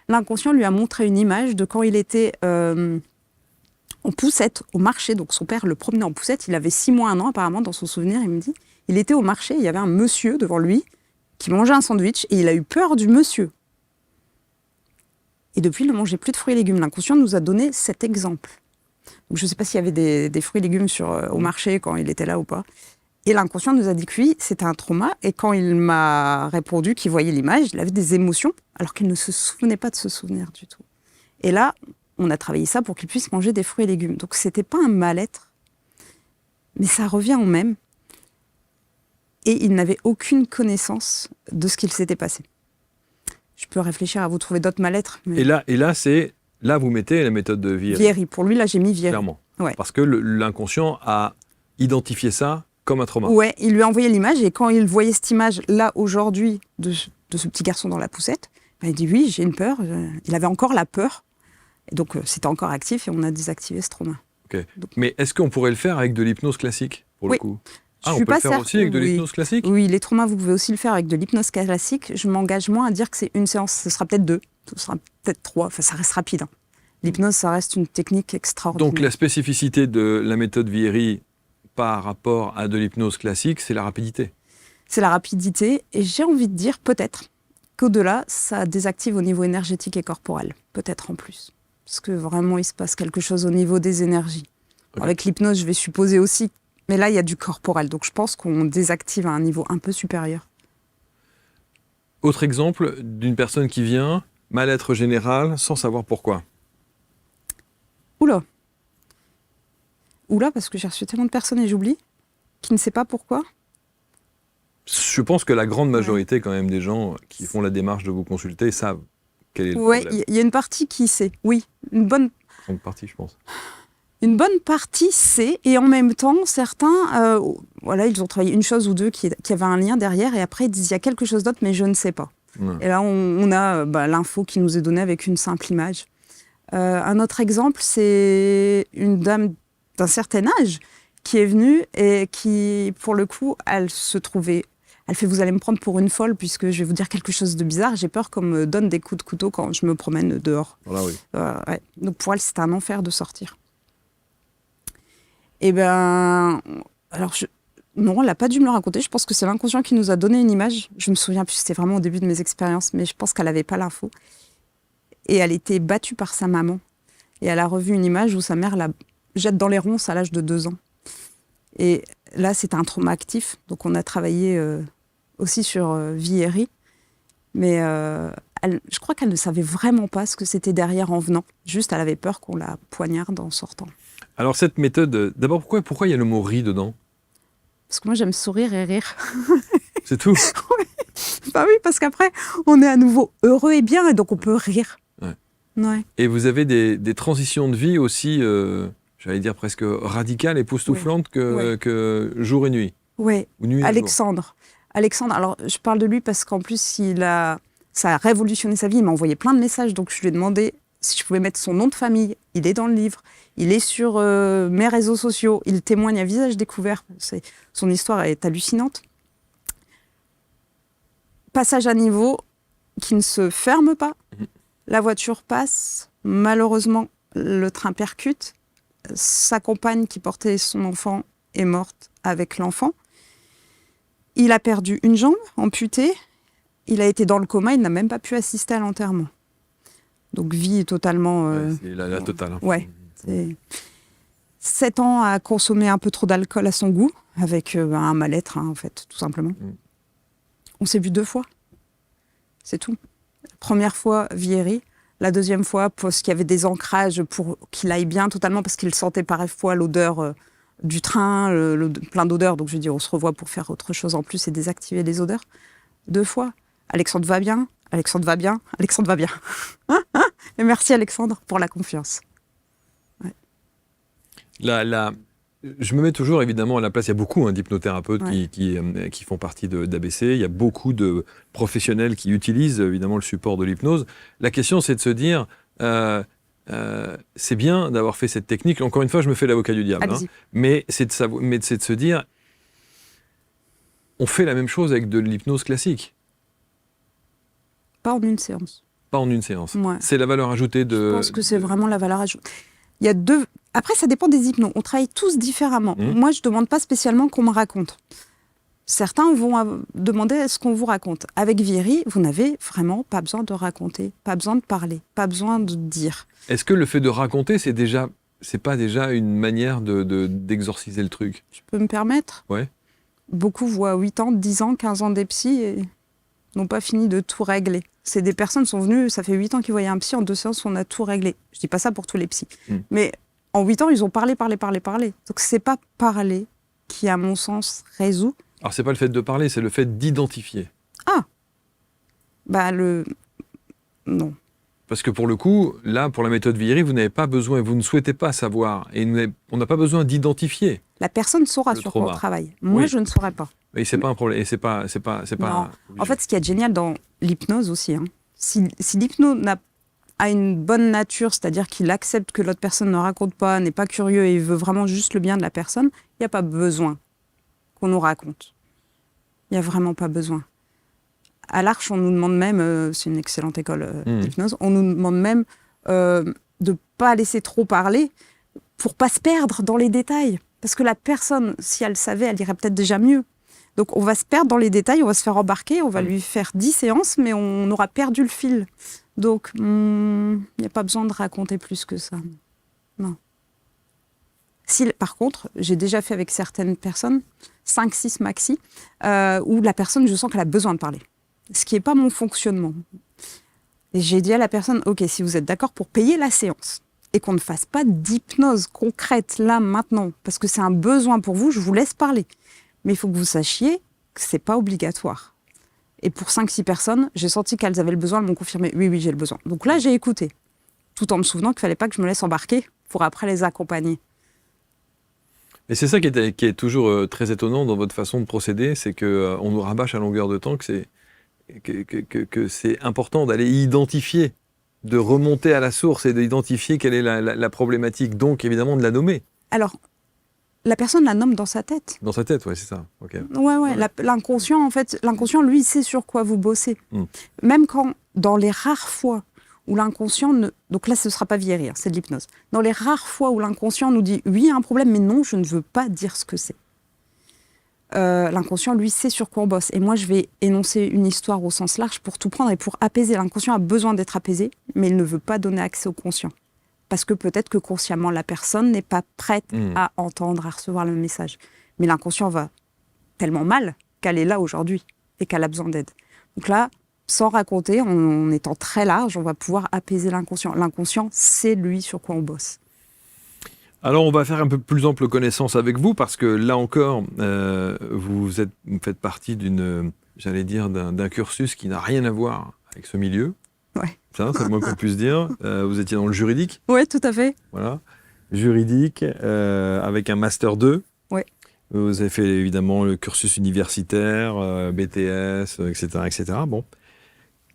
L'inconscient lui a montré une image de quand il était... en poussette au marché, donc son père le promenait en poussette, il avait 6 mois, 1 an apparemment dans son souvenir, il me dit, il était au marché, il y avait un monsieur devant lui qui mangeait un sandwich et il a eu peur du monsieur. Et depuis, il ne mangeait plus de fruits et légumes. L'inconscient nous a donné cet exemple. Donc je ne sais pas s'il y avait des fruits et légumes au marché quand il était là ou pas. Et l'inconscient nous a dit que oui, c'était un trauma. Et quand il m'a répondu qu'il voyait l'image, il avait des émotions alors qu'il ne se souvenait pas de ce souvenir du tout. Et là, on a travaillé ça pour qu'il puisse manger des fruits et légumes. Donc, ce n'était pas un mal-être, mais ça revient au même. Et il n'avait aucune connaissance de ce qu'il s'était passé. Je peux réfléchir à vous trouver d'autres mal-être. Mais... Et là, vous mettez la méthode de Vieri. Vieri. Pour lui, là, j'ai mis Vieri. Clairement. Ouais. Parce que l'inconscient a identifié ça comme un trauma. Ouais, il lui a envoyé l'image, et quand il voyait cette image, là, aujourd'hui, de ce petit garçon dans la poussette, il dit oui, j'ai une peur. Il avait encore la peur. Et donc, c'était encore actif et on a désactivé ce trauma. Okay. Donc, mais est-ce qu'on pourrait le faire avec de l'hypnose classique, pour le coup? On peut le faire aussi avec de l'hypnose classique? Oui, les traumas, vous pouvez aussi le faire avec de l'hypnose classique. Je m'engage moins à dire que c'est une séance. Ce sera peut-être 2, ce sera peut-être 3. Enfin, ça reste rapide. L'hypnose, ça reste une technique extraordinaire. Donc, la spécificité de la méthode Vieri par rapport à de l'hypnose classique, c'est la rapidité? C'est la rapidité. Et j'ai envie de dire, peut-être, qu'au-delà, ça désactive au niveau énergétique et corporel. Peut-être en plus. Parce que vraiment, il se passe quelque chose au niveau des énergies. Okay. Avec l'hypnose, je vais supposer aussi, mais là, il y a du corporel. Donc, je pense qu'on désactive à un niveau un peu supérieur. Autre exemple d'une personne qui vient, mal-être général, sans savoir pourquoi. Oula, parce que j'ai reçu tellement de personnes et j'oublie, qui ne sait pas pourquoi. Je pense que la grande majorité, quand même, des gens qui font la démarche de vous consulter savent. Oui, il y a une partie qui sait, oui. Une bonne partie, je pense. Une bonne partie sait, et en même temps, certains, ils ont travaillé une chose ou deux qui avait un lien derrière, et après ils disent il y a quelque chose d'autre, mais je ne sais pas. Ouais. Et là, on a l'info qui nous est donnée avec une simple image. Un autre exemple, c'est une dame d'un certain âge qui est venue et qui, pour le coup, elle se trouvait... Elle fait, vous allez me prendre pour une folle puisque je vais vous dire quelque chose de bizarre. J'ai peur qu'on me donne des coups de couteau quand je me promène dehors. Voilà, oui. Ouais. Donc pour elle, c'était un enfer de sortir. Et bien, alors Non, elle n'a pas dû me le raconter. Je pense que c'est l'inconscient qui nous a donné une image. Je me souviens plus, c'était vraiment au début de mes expériences, mais je pense qu'elle n'avait pas l'info. Et elle était battue par sa maman. Et elle a revu une image où sa mère la jette dans les ronces à l'âge de 2 ans. Et là, c'était un trauma actif. Donc, on a travaillé aussi sur Viery. Mais je crois qu'elle ne savait vraiment pas ce que c'était derrière en venant. Juste, elle avait peur qu'on la poignarde en sortant. Alors, cette méthode, d'abord, pourquoi il y a le mot riz dedans? Parce que moi, j'aime sourire et rire. C'est tout? Oui. Bah oui, parce qu'après, on est à nouveau heureux et bien, et donc on peut rire. Ouais. Ouais. Et vous avez des transitions de vie aussi, j'allais dire presque radicales, époustouflantes que jour et nuit. Oui, Ou nuit et Alexandre. Alexandre, alors je parle de lui parce qu'en plus, ça a révolutionné sa vie. Il m'a envoyé plein de messages, donc je lui ai demandé si je pouvais mettre son nom de famille. Il est dans le livre, il est sur mes réseaux sociaux, il témoigne à visage découvert. Son histoire est hallucinante. Passage à niveau qui ne se ferme pas. La voiture passe, malheureusement, le train percute. Sa compagne qui portait son enfant est morte avec l'enfant. Il a perdu une jambe, amputée. Il a été dans le coma, il n'a même pas pu assister à l'enterrement. Donc vie totalement... c'est la totale. Hein. Ouais. 7 ans à consommer un peu trop d'alcool à son goût, avec un mal-être, en fait, tout simplement. On s'est vu 2 fois. C'est tout. La première fois, Viery. La deuxième fois, parce qu'il y avait des ancrages pour qu'il aille bien totalement, parce qu'il sentait parfois l'odeur du train, plein d'odeurs. Donc je lui ai dit, on se revoit pour faire autre chose en plus et désactiver les odeurs. 2 fois. Alexandre va bien, Alexandre va bien, Alexandre va bien. Et merci Alexandre pour la confiance. Ouais. Je me mets toujours évidemment à la place, il y a beaucoup d'hypnothérapeutes qui font partie d'ABC, il y a beaucoup de professionnels qui utilisent évidemment le support de l'hypnose. La question c'est de se dire, c'est bien d'avoir fait cette technique, encore une fois je me fais l'avocat du diable, mais c'est de se dire, on fait la même chose avec de l'hypnose classique. Pas en une séance. Pas en une séance. Ouais. C'est la valeur ajoutée de... Je pense que c'est vraiment la valeur ajoutée. Il y a 2... Après, ça dépend des hypnos. On travaille tous différemment. Moi, je ne demande pas spécialement qu'on me raconte. Certains vont demander ce qu'on vous raconte. Avec Viery, vous n'avez vraiment pas besoin de raconter, pas besoin de parler, pas besoin de dire. Est-ce que le fait de raconter, c'est pas déjà une manière d'exorciser le truc? Je peux me permettre? Ouais. Beaucoup voient 8 ans, 10 ans, 15 ans des psys et n'ont pas fini de tout régler. C'est des personnes qui sont venues, ça fait 8 ans qu'ils voyaient un psy, en 2 séances, on a tout réglé. Je ne dis pas ça pour tous les psys. Mais en 8 ans, ils ont parlé. Donc, c'est pas parler qui, à mon sens, résout. Alors, c'est pas le fait de parler, c'est le fait d'identifier. Ah non. Parce que pour le coup, là, pour la méthode Viery, vous n'avez pas besoin, vous ne souhaitez pas savoir. Et on n'a pas besoin d'identifier. La personne saura sur quoi on travaille. Moi, je ne saurais pas. Et c'est pas un problème. Et c'est pas. Non. En fait, ce qui est génial dans l'hypnose aussi, si l'hypnose a une bonne nature, c'est-à-dire qu'il accepte que l'autre personne ne raconte pas, n'est pas curieux et veut vraiment juste le bien de la personne, il n'y a pas besoin qu'on nous raconte. Il n'y a vraiment pas besoin. À l'Arche, on nous demande même, c'est une excellente école d'hypnose, on nous demande même de ne pas laisser trop parler pour ne pas se perdre dans les détails. Parce que la personne, si elle savait, elle irait peut-être déjà mieux. Donc on va se perdre dans les détails, on va se faire embarquer, on va lui faire 10 séances, mais on aura perdu le fil. Donc il n'y a pas besoin de raconter plus que ça. Non. Par contre, j'ai déjà fait avec certaines personnes, 5-6 maxi, où la personne, je sens qu'elle a besoin de parler. Ce qui n'est pas mon fonctionnement. Et j'ai dit à la personne, ok, si vous êtes d'accord pour payer la séance, et qu'on ne fasse pas d'hypnose concrète là, maintenant, parce que c'est un besoin pour vous, je vous laisse parler. Mais il faut que vous sachiez que ce n'est pas obligatoire. Et pour 5-6 personnes, j'ai senti qu'elles avaient le besoin, elles m'ont confirmé, oui, j'ai le besoin. Donc là, j'ai écouté, tout en me souvenant qu'il ne fallait pas que je me laisse embarquer pour après les accompagner. Et c'est ça qui est toujours très étonnant dans votre façon de procéder, c'est qu'on nous rabâche à longueur de temps que c'est important d'aller identifier, de remonter à la source et d'identifier quelle est la problématique, donc évidemment de la nommer. Alors, la personne la nomme dans sa tête. Dans sa tête, ouais, c'est ça. Okay. Ouais. L'inconscient, en fait, lui, il sait sur quoi vous bossez. Même quand, dans les rares fois où l'inconscient donc là, ce ne sera pas Viery, c'est de l'hypnose. Dans les rares fois où l'inconscient nous dit « oui, il y a un problème, mais non, je ne veux pas dire ce que c'est ». l'inconscient, lui, sait sur quoi on bosse. Et moi, je vais énoncer une histoire au sens large pour tout prendre et pour apaiser. L'inconscient a besoin d'être apaisé, mais il ne veut pas donner accès au conscient. Parce que peut-être que consciemment, la personne n'est pas prête à entendre, à recevoir le message. Mais l'inconscient va tellement mal qu'elle est là aujourd'hui et qu'elle a besoin d'aide. Donc là, sans raconter, en étant très large, on va pouvoir apaiser l'inconscient. L'inconscient, c'est lui sur quoi on bosse. Alors, on va faire un peu plus ample connaissance avec vous, parce que là encore, vous faites partie d'un cursus qui n'a rien à voir avec ce milieu. Ouais. Ça, c'est le moins qu'on puisse dire. Vous étiez dans le juridique. Oui, tout à fait. Voilà. Juridique, avec un Master 2. Oui. Vous avez fait évidemment le cursus universitaire, BTS, etc., etc. Bon.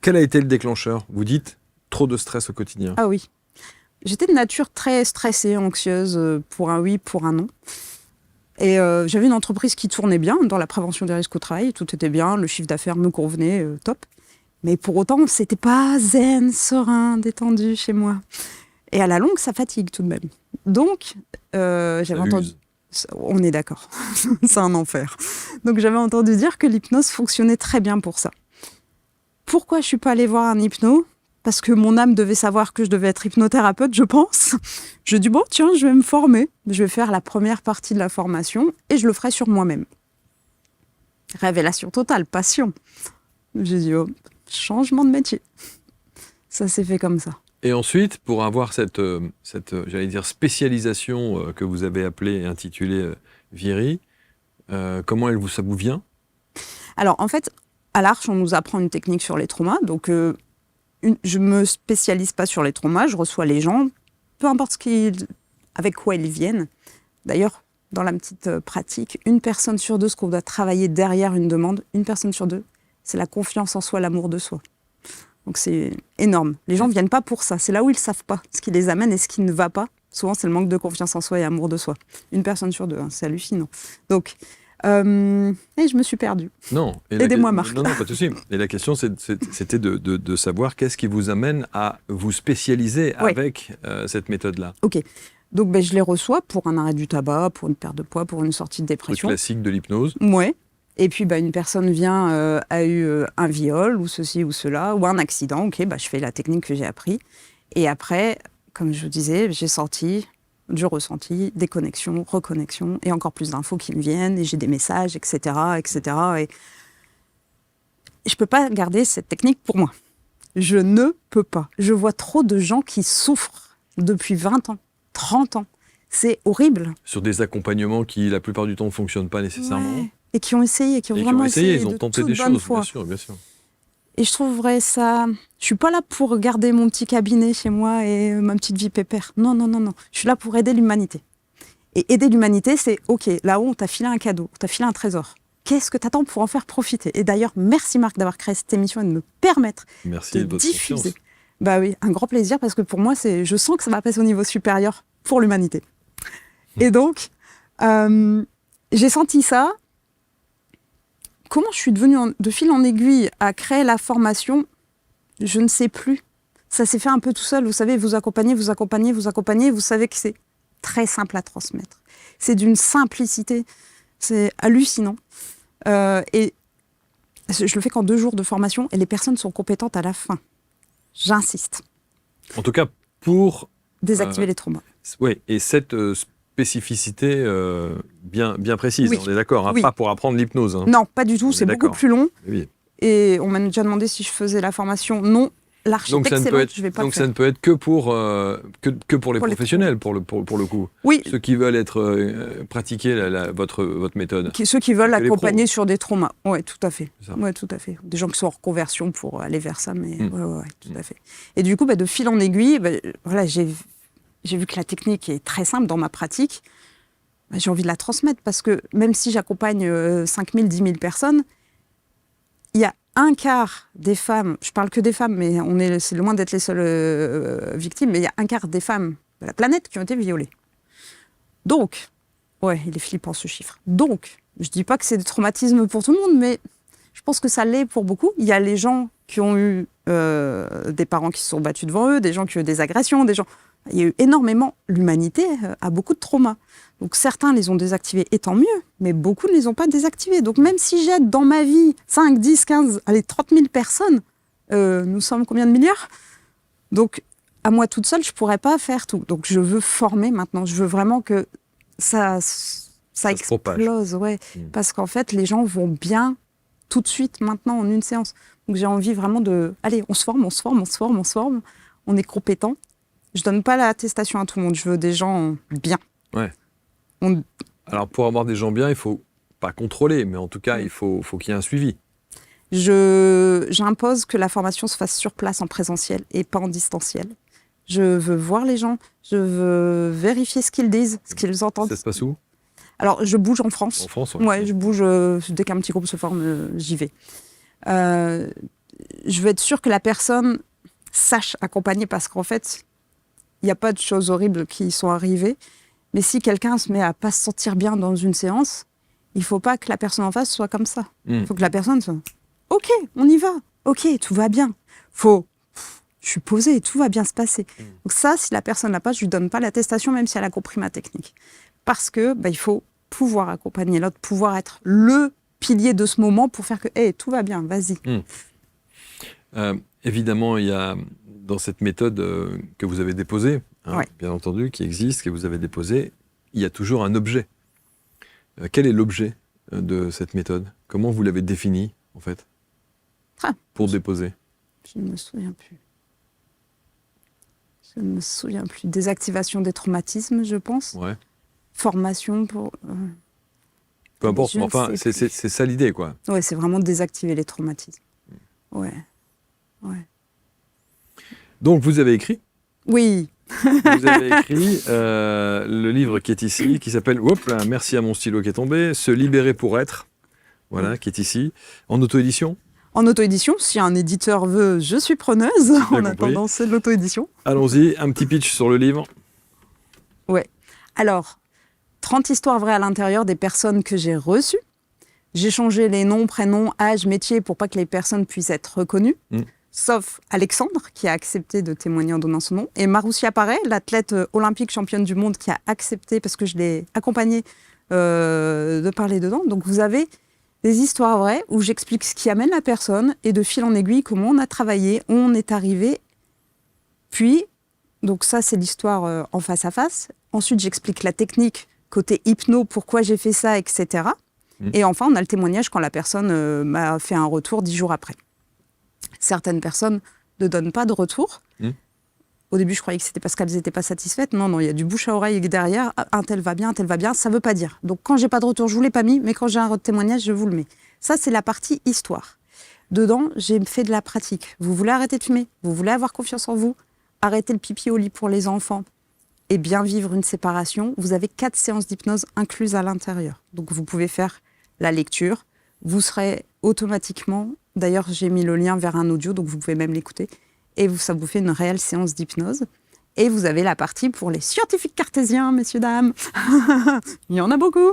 Quel a été le déclencheur? Vous dites trop de stress au quotidien. Ah oui. J'étais de nature très stressée, anxieuse, pour un oui, pour un non. Et j'avais une entreprise qui tournait bien dans la prévention des risques au travail. Tout était bien, le chiffre d'affaires me convenait, top. Mais pour autant, c'était pas zen, serein, détendu chez moi. Et à la longue, ça fatigue tout de même. Donc, j'avais entendu... On est d'accord, c'est un enfer. Donc j'avais entendu dire que l'hypnose fonctionnait très bien pour ça. Pourquoi je ne suis pas allée voir un hypno? Parce que mon âme devait savoir que je devais être hypnothérapeute, je pense. Je dis, bon, tiens, je vais me former. Je vais faire la première partie de la formation et je le ferai sur moi-même. Révélation totale, passion. J'ai dit, oh, changement de métier. Ça s'est fait comme ça. Et ensuite, pour avoir cette j'allais dire, spécialisation que vous avez appelée et intitulée Viry, comment ça vous vient? Alors, en fait, à l'Arche, on nous apprend une technique sur les traumas. Donc, je ne me spécialise pas sur les traumas. Je reçois les gens, peu importe avec quoi ils viennent. D'ailleurs, dans la petite pratique, 1 personne sur 2, ce qu'on doit travailler derrière une demande, 1 personne sur 2, c'est la confiance en soi, l'amour de soi. Donc c'est énorme. Les gens ne viennent pas pour ça. C'est là où ils ne savent pas ce qui les amène et ce qui ne va pas. Souvent, c'est le manque de confiance en soi et amour de soi. 1 personne sur 2, hein, c'est hallucinant. Donc, et je me suis perdue. Non. Aidez-moi, Marc. Non, pas de souci. Et la question, c'était de savoir qu'est-ce qui vous amène à vous spécialiser avec cette méthode-là. Ok. Donc, je les reçois pour un arrêt du tabac, pour une perte de poids, pour une sortie de dépression. Le classique de l'hypnose. Ouais. Et puis, une personne vient, a eu un viol, ou ceci ou cela, ou un accident. Ok, je fais la technique que j'ai appris. Et après, comme je vous disais, j'ai senti du ressenti, des connexions, reconnexions, et encore plus d'infos qui me viennent, et j'ai des messages, etc., etc. Et je ne peux pas garder cette technique pour moi. Je ne peux pas. Je vois trop de gens qui souffrent depuis 20 ans, 30 ans. C'est horrible. Sur des accompagnements qui, la plupart du temps, ne fonctionnent pas nécessairement. Ouais. Et qui ont essayé, qui ont vraiment essayé. Ils ont tenté des choses, bien sûr, bien sûr. Et je trouverais ça... Je suis pas là pour garder mon petit cabinet chez moi et ma petite vie pépère. Non, non, non, non. Je suis là pour aider l'humanité. Et aider l'humanité, c'est, OK, là-haut, on t'a filé un cadeau, on t'a filé un trésor. Qu'est-ce que tu attends pour en faire profiter? Et d'ailleurs, merci Marc d'avoir créé cette émission et de me permettre de diffuser. Bah oui, un grand plaisir, parce que pour moi, je sens que ça va passer au niveau supérieur pour l'humanité. Et donc, j'ai senti ça. Comment je suis devenue de fil en aiguille à créer la formation, je ne sais plus. Ça s'est fait un peu tout seul. Vous savez, vous accompagnez. Vous savez que c'est très simple à transmettre. C'est d'une simplicité. C'est hallucinant. Et je le fais qu'en 2 jours de formation et les personnes sont compétentes à la fin. J'insiste. En tout cas, pour... désactiver les traumas. Oui, et cette spécificité bien précise, oui. On est d'accord, hein, oui. Pas pour apprendre l'hypnose. Hein. Non, pas du tout, c'est beaucoup plus long. Oui. Et on m'a déjà demandé si je faisais la formation. Non, l'architecte, c'est long, je vais pas donc faire. Ça ne peut être que pour les professionnels, pour le coup. Oui. Ceux qui veulent pratiquer votre méthode. Ceux qui veulent accompagner sur des traumas. Oui, tout à fait. Ouais, tout à fait. Des gens qui sont en reconversion pour aller vers ça, mais ouais, tout à fait. Et du coup, de fil en aiguille, voilà, j'ai vu que la technique est très simple dans ma pratique. J'ai envie de la transmettre parce que même si j'accompagne 5 000, 10 000 personnes, il y a 1/4 des femmes, je parle que des femmes, mais c'est loin d'être les seules victimes, mais il y a 1/4 des femmes de la planète qui ont été violées. Donc, ouais, il est flippant ce chiffre. Donc, je ne dis pas que c'est des traumatismes pour tout le monde, mais je pense que ça l'est pour beaucoup. Il y a les gens qui ont eu des parents qui se sont battus devant eux, des gens qui ont eu des agressions, des gens... Il y a eu énormément... L'humanité a beaucoup de traumas. Donc certains les ont désactivés, et tant mieux, mais beaucoup ne les ont pas désactivés. Donc même si j'aide dans ma vie 5, 10, 15, allez, 30 000 personnes, nous sommes combien de milliards? Donc à moi toute seule, je ne pourrais pas faire tout. Donc je veux former maintenant, je veux vraiment que ça explose. Ouais. Parce qu'en fait, les gens vont bien tout de suite, maintenant, en une séance. Donc j'ai envie vraiment de... Allez, on se forme, on est compétent. Je ne donne pas l'attestation à tout le monde, je veux des gens bien. Ouais. Alors, pour avoir des gens bien, il ne faut pas contrôler, mais en tout cas, il faut qu'il y ait un suivi. J'impose que la formation se fasse sur place, en présentiel, et pas en distanciel. Je veux voir les gens, je veux vérifier ce qu'ils disent, ce qu'ils entendent. Ça se passe où? Alors, je bouge en France. En France, ouais. Je bouge, dès qu'un petit groupe se forme, j'y vais. Je veux être sûre que la personne sache accompagner, parce qu'en fait, il n'y a pas de choses horribles qui y sont arrivées. Mais si quelqu'un se met à pas se sentir bien dans une séance, il ne faut pas que la personne en face soit comme ça. Il faut que la personne soit « Ok, on y va. Ok, tout va bien. » Je suis posée, tout va bien se passer. Donc ça, si la personne n'a pas, je ne lui donne pas l'attestation, même si elle a compris ma technique. Parce que il faut pouvoir accompagner l'autre, pouvoir être le pilier de ce moment pour faire que hey, tout va bien, vas-y. Évidemment, il y a dans cette méthode que vous avez déposée, bien entendu, qui existe, que vous avez déposée, il y a toujours un objet. Quel est l'objet de cette méthode? Comment vous l'avez défini, en fait, pour déposer? Je ne me souviens plus. Je ne me souviens plus. Désactivation des traumatismes, je pense. Ouais. Formation pour... Peu importe, mais enfin, c'est ça l'idée, quoi. Ouais, c'est vraiment désactiver les traumatismes. Ouais. Donc, vous avez écrit? Oui. Vous avez écrit le livre qui est ici, qui s'appelle « Merci à mon stylo qui est tombé »,« Se libérer pour être », voilà, qui est ici, en auto-édition. En auto-édition, si un éditeur veut, je suis preneuse. En attendant, c'est de l'auto-édition. Allons-y, un petit pitch sur le livre. Ouais. Alors, 30 histoires vraies à l'intérieur des personnes que j'ai reçues. J'ai changé les noms, prénoms, âge, métier pour pas que les personnes puissent être reconnues. Sauf Alexandre, qui a accepté de témoigner en donnant son nom. Et Maroussia Paré, l'athlète olympique championne du monde, qui a accepté, parce que je l'ai accompagnée, de parler dedans. Donc vous avez des histoires vraies où j'explique ce qui amène la personne et de fil en aiguille, comment on a travaillé, où on est arrivé. Puis, donc ça, c'est l'histoire en face à face. Ensuite, j'explique la technique, côté hypno, pourquoi j'ai fait ça, etc. Et enfin, on a le témoignage quand la personne m'a fait un retour 10 jours après. Certaines personnes ne donnent pas de retour. Au début, je croyais que c'était parce qu'elles n'étaient pas satisfaites. Non, il y a du bouche à oreille derrière. Un tel va bien, ça ne veut pas dire. Donc, quand j'ai pas de retour, je ne vous l'ai pas mis, mais quand j'ai un témoignage, je vous le mets. Ça, c'est la partie histoire. Dedans, j'ai fait de la pratique. Vous voulez arrêter de fumer? Vous voulez avoir confiance en vous? Arrêter le pipi au lit pour les enfants et bien vivre une séparation. Vous avez 4 séances d'hypnose incluses à l'intérieur. Donc, vous pouvez faire la lecture. Vous serez automatiquement... D'ailleurs, j'ai mis le lien vers un audio, donc vous pouvez même l'écouter. Et ça vous fait une réelle séance d'hypnose. Et vous avez la partie pour les scientifiques cartésiens, messieurs, dames. Il y en a beaucoup.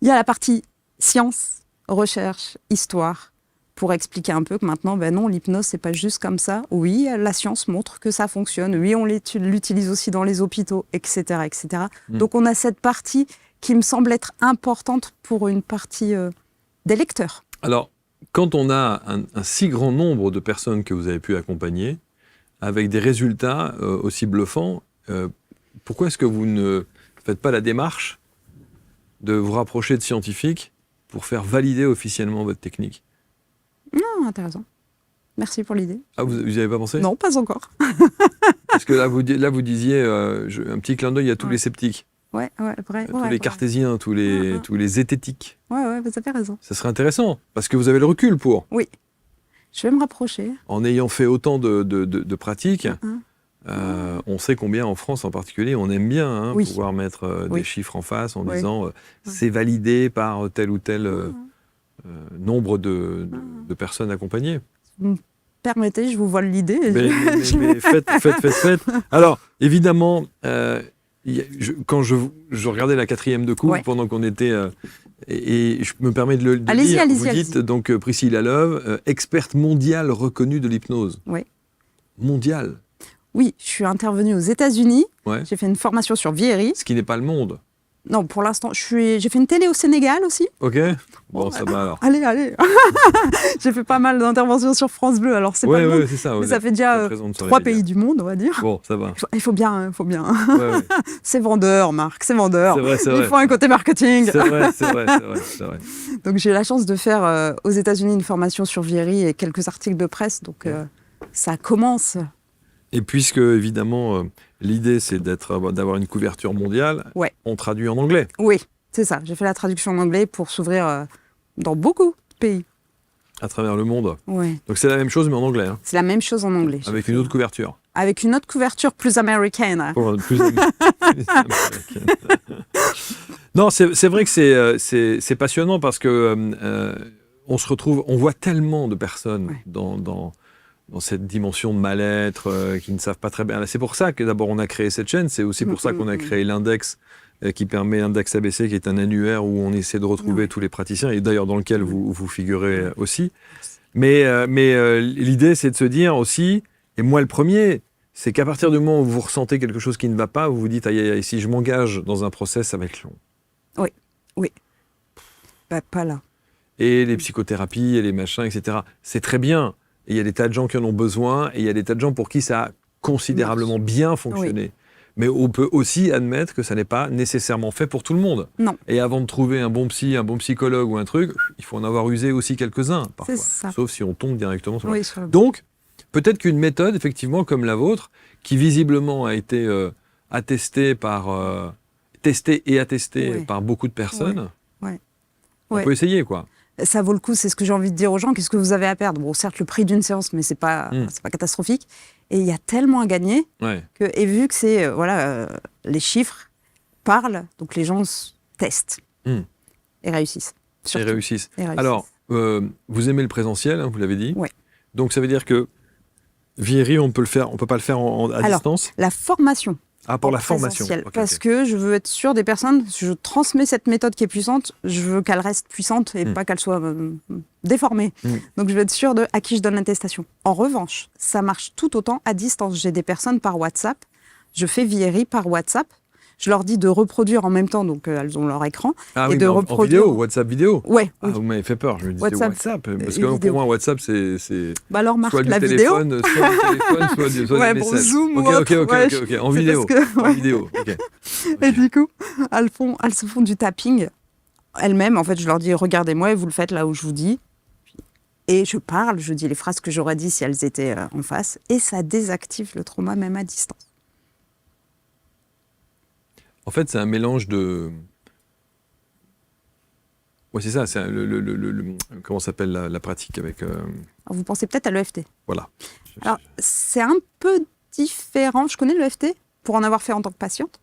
Il y a la partie science, recherche, histoire, pour expliquer un peu que maintenant, non, l'hypnose, c'est pas juste comme ça. Oui, la science montre que ça fonctionne. Oui, on l'utilise aussi dans les hôpitaux, etc., etc. Donc, on a cette partie qui me semble être importante pour une partie des lecteurs. Alors, quand on a un si grand nombre de personnes que vous avez pu accompagner, avec des résultats aussi bluffants, pourquoi est-ce que vous ne faites pas la démarche de vous rapprocher de scientifiques pour faire valider officiellement votre technique? Non, intéressant. Merci pour l'idée. Ah, vous n'y avez pas pensé? Non, pas encore. Parce que là, vous disiez un petit clin d'œil à tous les sceptiques. Ouais, vrai. Tous les cartésiens, tous les zététiques. Ouais, vous avez raison. Ça serait intéressant, parce que vous avez le recul pour. Oui, je vais me rapprocher. En ayant fait autant de pratiques, on sait combien en France en particulier, on aime bien pouvoir mettre des chiffres en face en disant c'est validé par tel ou tel nombre de personnes accompagnées. Vous me permettez, je vous vole l'idée. Mais faites. Alors, évidemment... Quand je regardais la 4e de coupe pendant qu'on était... et je me permets de le allez-y, dire. allez-y, vous dites donc Priscille Lalove, experte mondiale reconnue de l'hypnose. Oui. Mondiale. Oui, je suis intervenue aux États-Unis. Ouais. J'ai fait une formation sur Vieri. Ce qui n'est pas le monde. Non, pour l'instant, j'ai fait une télé au Sénégal aussi. Ok. Bon, ça va alors. Allez. J'ai fait pas mal d'interventions sur France Bleu, alors c'est pas le monde. Ouais, c'est ça. Mais ça fait déjà 3 pays du monde, on va dire. Bon, ça va. Il faut bien. Ouais. C'est vendeur, Marc, c'est vendeur. C'est vrai. Il faut un côté marketing. C'est vrai. Donc j'ai eu la chance de faire aux États-Unis une formation sur Vieri et quelques articles de presse, donc ça commence. Et puisque, évidemment, l'idée, c'est d'avoir une couverture mondiale, on traduit en anglais. Oui, c'est ça. J'ai fait la traduction en anglais pour s'ouvrir dans beaucoup de pays. À travers le monde. Oui. Donc c'est la même chose, mais en anglais. Hein. C'est la même chose en anglais. Avec une autre couverture. Avec une autre couverture plus américaine. Plus américaine. Non, c'est vrai que c'est passionnant parce que on se retrouve, on voit tellement de personnes dans cette dimension de mal-être, qui ne savent pas très bien. C'est pour ça que d'abord on a créé cette chaîne, c'est aussi pour ça qu'on a créé l'index qui permet, l'index ABC, qui est un annuaire où on essaie de retrouver tous les praticiens, et d'ailleurs dans lequel vous figurez aussi. Mais l'idée, c'est de se dire aussi, et moi le premier, c'est qu'à partir du moment où vous ressentez quelque chose qui ne va pas, vous vous dites, aïe, si je m'engage dans un process, ça va être long. Oui. Bah, pas là. Et les psychothérapies, et les machins, etc., c'est très bien. Et il y a des tas de gens qui en ont besoin, et il y a des tas de gens pour qui ça a considérablement bien fonctionné. Mais on peut aussi admettre que ça n'est pas nécessairement fait pour tout le monde. Non. Et avant de trouver un bon psy, un bon psychologue ou un truc, il faut en avoir usé aussi quelques-uns, parfois. Sauf si on tombe directement sur sur Donc, peut-être qu'une méthode, effectivement, comme la vôtre, qui visiblement a été attestée testée et attestée par beaucoup de personnes, on peut essayer, quoi. Ça vaut le coup, c'est ce que j'ai envie de dire aux gens. Qu'est-ce que vous avez à perdre? Bon, certes, le prix d'une séance, mais c'est pas catastrophique. Et il y a tellement à gagner et vu que c'est les chiffres parlent, donc les gens testent et réussissent. Et réussissent. Alors, vous aimez le présentiel, hein, vous l'avez dit. Oui. Donc ça veut dire que Vieri, on peut pas le faire à distance. La formation. Ah, pour la formation. Parce que je veux être sûre des personnes, si je transmets cette méthode qui est puissante, je veux qu'elle reste puissante et pas qu'elle soit déformée. Donc je veux être sûre à qui je donne l'attestation. En revanche, ça marche tout autant à distance. J'ai des personnes par WhatsApp, je fais Vieri par WhatsApp, je leur dis de reproduire en même temps, donc elles ont leur écran. Ah et oui, de en vidéo, WhatsApp vidéo. Ouais. Ah, vous m'avez fait peur, je me disais WhatsApp. Parce que pour moi, WhatsApp, c'est bah alors, Marc, soit du la téléphone, soit du message. Zoom ok. En vidéo. En vidéo. Et du coup, elles se font du tapping elles-mêmes. En fait, je leur dis, regardez-moi et vous le faites là où je vous dis. Et je parle, je dis les phrases que j'aurais dit si elles étaient en face. Et ça désactive le trauma même à distance. En fait, c'est un mélange de... Oui, c'est ça, c'est comment s'appelle la pratique avec... Alors, vous pensez peut-être à l'EFT. Voilà. Alors, c'est un peu différent. Je connais l'EFT pour en avoir fait en tant que patiente.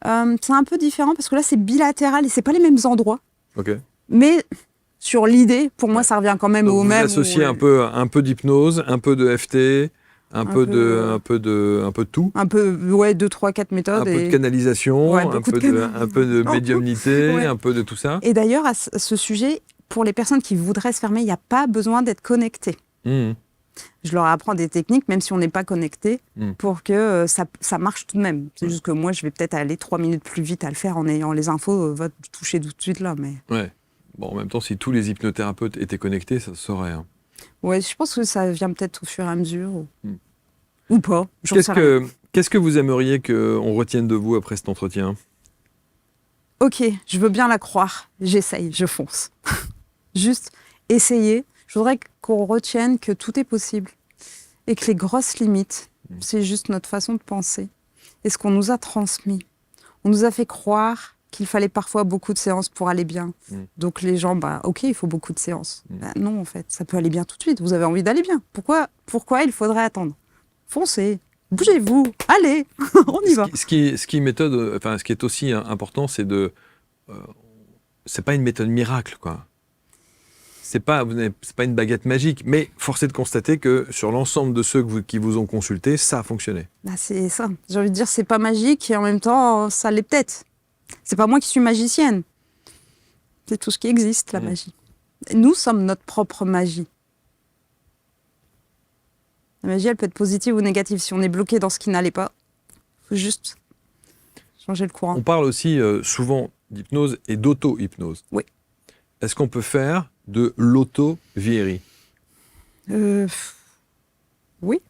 C'est un peu différent parce que là, c'est bilatéral et c'est pas les mêmes endroits. Ok. Mais sur l'idée, pour moi, ça revient quand même au même. Vous associez un peu d'hypnose, un peu de FT... Un peu de tout. Un peu, 2, 3, 4 méthodes. Un peu de canalisation, un peu de médiumnité, Ouais. Un peu de tout ça. Et d'ailleurs, à ce sujet, pour les personnes qui voudraient se fermer, il n'y a pas besoin d'être connecté. Je leur apprends des techniques, même si on n'est pas connecté, pour que ça marche tout de même. C'est juste que moi, je vais peut-être aller 3 minutes plus vite à le faire en ayant les infos, va te toucher tout de suite là. Mais... Ouais. Bon, en même temps, si tous les hypnothérapeutes étaient connectés, ça se saurait. Hein. Ouais, je pense que ça vient peut-être au fur et à mesure. Ou pas. Qu'est-ce que vous aimeriez qu'on retienne de vous après cet entretien? Ok, je veux bien la croire. J'essaye, je fonce. Juste essayer. Je voudrais qu'on retienne que tout est possible. Et que les grosses limites, c'est juste notre façon de penser. Et ce qu'on nous a transmis. On nous a fait croire qu'il fallait parfois beaucoup de séances pour aller bien. Donc les gens, ok, il faut beaucoup de séances. Non, en fait, ça peut aller bien tout de suite. Vous avez envie d'aller bien. Pourquoi il faudrait attendre? Foncez, bougez-vous, allez, on y va. Ce qui est aussi important, c'est c'est pas une méthode miracle, quoi. c'est pas une baguette magique, mais force est de constater que sur l'ensemble de ceux qui vous ont consulté, ça a fonctionné. Bah, c'est ça. J'ai envie de dire, c'est pas magique et en même temps, ça l'est peut-être. C'est pas moi qui suis magicienne. C'est tout ce qui existe, la magie. Nous sommes notre propre magie. La magie, elle peut être positive ou négative. Si on est bloqué dans ce qui n'allait pas, il faut juste changer le courant. On parle aussi souvent d'hypnose et d'auto-hypnose. Oui. Est-ce qu'on peut faire de l'auto-vieillerie? Oui.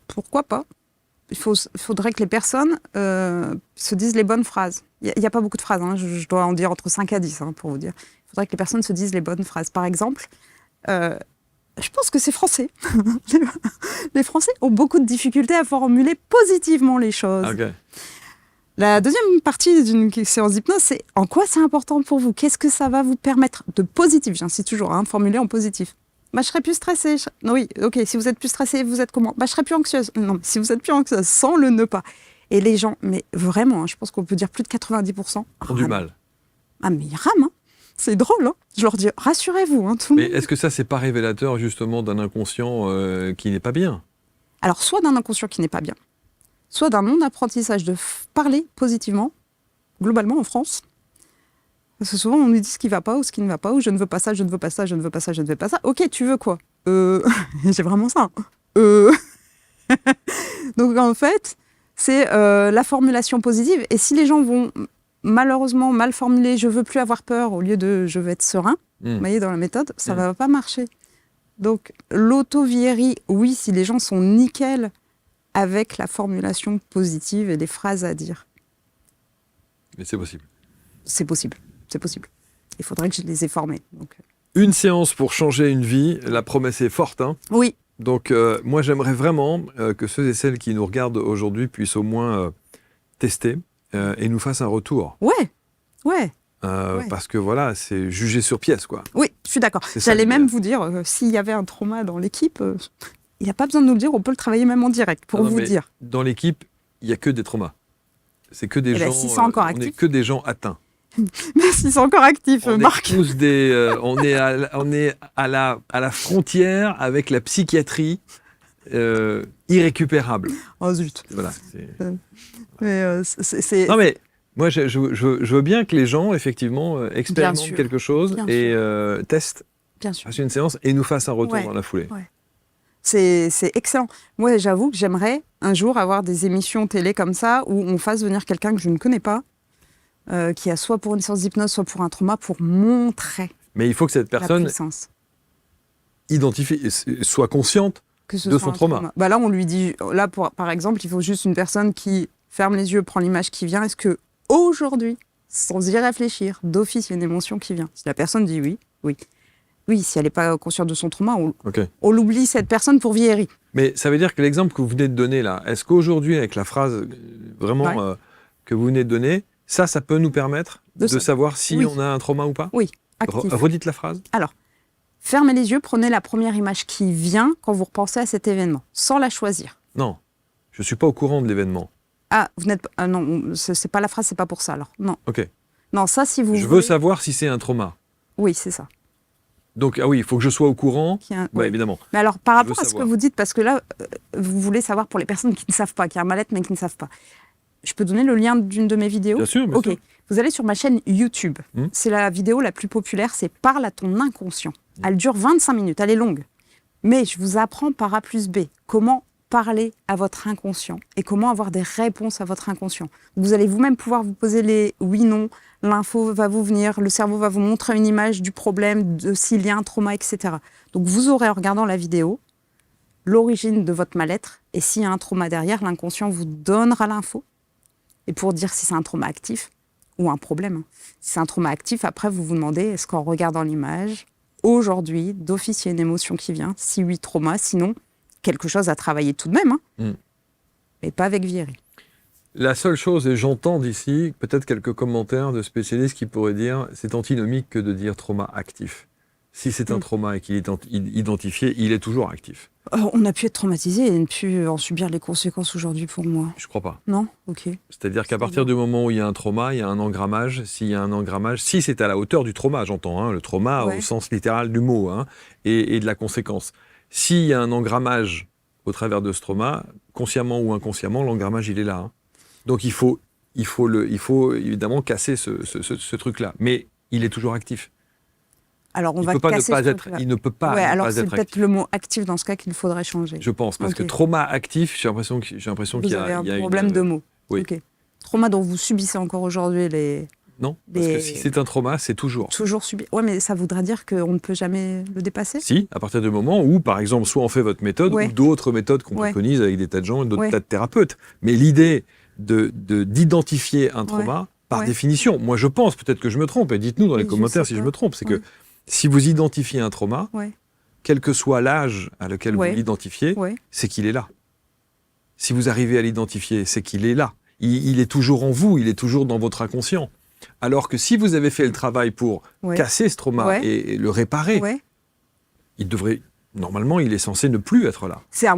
Pourquoi pas? Il faudrait que les personnes se disent les bonnes phrases. Il n'y a pas beaucoup de phrases, hein. Je dois en dire entre 5 à 10, hein, pour vous dire. Il faudrait que les personnes se disent les bonnes phrases. Par exemple, je pense que c'est français. Les Français ont beaucoup de difficultés à formuler positivement les choses. Okay. La deuxième partie d'une séance d'hypnose, c'est en quoi c'est important pour vous? Qu'est-ce que ça va vous permettre de positif? J'insiste toujours, hein, formuler en positif. Bah, je serais plus stressée. Oui, ok, si vous êtes plus stressée, vous êtes comment? Bah, je serais plus anxieuse. Non, mais si vous êtes plus anxieuse, sans le ne pas. Et les gens, mais vraiment, hein, je pense qu'on peut dire plus de 90%. Ont du mal. Ah, mais ils rament, hein. C'est drôle, hein. Je leur dis, rassurez-vous, hein, tout le monde. Mais est-ce que ça, c'est pas révélateur justement d'un inconscient qui n'est pas bien? Alors, soit d'un inconscient qui n'est pas bien, soit d'un non-apprentissage de parler positivement, globalement en France. Parce que souvent, on nous dit ce qui ne va pas ou ce qui ne va pas, ou je ne veux pas ça, je ne veux pas ça, je ne veux pas ça, je ne veux pas ça. Ok, tu veux quoi? J'ai vraiment ça. Donc, en fait, c'est la formulation positive. Et si les gens vont malheureusement mal formuler « je veux plus avoir peur » au lieu de « je veux être serein », vous voyez, dans la méthode, ça ne va pas marcher. Donc, l'auto-vieillerie, oui, si les gens sont nickel avec la formulation positive et les phrases à dire. Mais c'est possible. C'est possible, c'est possible. Il faudrait que je les ai formés. Donc. Une séance pour changer une vie, la promesse est forte, hein? Oui. Donc, moi, j'aimerais vraiment que ceux et celles qui nous regardent aujourd'hui puissent au moins tester et nous fassent un retour. Ouais. Parce que voilà, c'est jugé sur pièce, quoi. Oui, je suis d'accord. J'allais même vous dire, s'il y avait un trauma dans l'équipe, il n'y a pas besoin de nous le dire, on peut le travailler même en direct, pour vous dire. Dans l'équipe, il n'y a que des traumas. C'est que des gens. Si c'est encore actif. On n'est que des gens atteints. Mais s'ils sont encore actifs, Marc. On est à la frontière avec la psychiatrie irrécupérable. Oh zut. Voilà. Non mais moi, je veux bien que les gens, effectivement, expérimentent quelque chose et testent, fassent une séance et nous fassent un retour dans la foulée. Ouais. C'est excellent. Moi, j'avoue que j'aimerais un jour avoir des émissions télé comme ça où on fasse venir quelqu'un que je ne connais pas, qui a soit pour une séance d'hypnose, soit pour un trauma, pour montrer. Mais il faut que cette personne identifie, soit consciente de son trauma. Bah là, on lui dit, par exemple, il faut juste une personne qui ferme les yeux, prend l'image qui vient. Est-ce que aujourd'hui, sans y réfléchir, d'office, il y a une émotion qui vient? Si la personne dit oui. Oui, si elle n'est pas consciente de son trauma, on l'oublie, cette personne, pour vieillir. Mais ça veut dire que l'exemple que vous venez de donner là, est-ce qu'aujourd'hui, avec la phrase vraiment que vous venez de donner, ça peut nous permettre de savoir si on a un trauma ou pas? Oui, actif. Redites la phrase. Alors, fermez les yeux, prenez la première image qui vient quand vous repensez à cet événement, sans la choisir. Non, je ne suis pas au courant de l'événement. Ah, vous n'êtes pas... non, c'est pas la phrase, c'est pas pour ça, alors. Non. Ok. Non, ça, si vous Je veux savoir si c'est un trauma. Oui, c'est ça. Donc, il faut que je sois au courant. Oui, évidemment. Mais alors, par rapport à ce que vous dites, parce que là, vous voulez savoir pour les personnes qui ne savent pas, qui ont un mal-être mais qui ne savent pas. Je peux donner le lien d'une de mes vidéos? Bien sûr, bien sûr. Vous allez sur ma chaîne YouTube. C'est la vidéo la plus populaire, c'est « Parle à ton inconscient ». Elle dure 25 minutes, elle est longue. Mais je vous apprends par A plus B comment parler à votre inconscient et comment avoir des réponses à votre inconscient. Vous allez vous-même pouvoir vous poser les oui-non, l'info va vous venir, le cerveau va vous montrer une image du problème, de s'il y a un trauma, etc. Donc vous aurez, en regardant la vidéo, l'origine de votre mal-être, et s'il y a un trauma derrière, l'inconscient vous donnera l'info. Et pour dire si c'est un trauma actif ou un problème. Si c'est un trauma actif, après vous vous demandez, est-ce qu'en regardant l'image, aujourd'hui, d'office, il y a une émotion qui vient? Si oui, trauma, sinon, quelque chose à travailler tout de même, mais pas avec vieillerie. La seule chose, et j'entends d'ici peut-être quelques commentaires de spécialistes qui pourraient dire c'est antinomique que de dire trauma actif. Si c'est un trauma et qu'il est identifié, il est toujours actif. On a pu être traumatisé et ne plus en subir les conséquences aujourd'hui pour moi. Je crois pas. Non? Ok. C'est-à-dire qu'à partir du moment où il y a un trauma, il y a un engrammage. S'il y a un engrammage, si c'est à la hauteur du trauma, j'entends, hein, le trauma au sens littéral du mot, hein, et de la conséquence. S'il y a un engrammage au travers de ce trauma, consciemment ou inconsciemment, l'engrammage, il est là. Hein. Donc il faut évidemment casser ce truc-là. Mais il est toujours actif. Alors on il va ne peut pas casser ne pas être. Il ne peut pas. Ouais, ne alors pas c'est être peut-être actif. le mot actif dans ce cas qu'il faudrait changer. Je pense, parce que Ok. trauma actif, j'ai l'impression qu'il y a. Vous avez il y a un problème de mots. Oui. Ok. Trauma dont vous subissez encore aujourd'hui Non, parce que si c'est un trauma, c'est toujours. Toujours subi. Ouais, mais ça voudrait dire qu'on ne peut jamais le dépasser. Si, à partir du moment où, par exemple, soit on fait votre méthode, ou d'autres méthodes qu'on préconise avec des tas de gens, d'autres tas de thérapeutes. Mais l'idée d'identifier un trauma, par définition, moi je pense, peut-être que je me trompe, et dites-nous dans les commentaires si je me trompe, c'est que si vous identifiez un trauma, quel que soit l'âge à lequel vous l'identifiez, c'est qu'il est là. Si vous arrivez à l'identifier, c'est qu'il est là. Il est toujours en vous, il est toujours dans votre inconscient. Alors que si vous avez fait le travail pour casser ce trauma et le réparer, il devrait, normalement, il est censé ne plus être là. C'est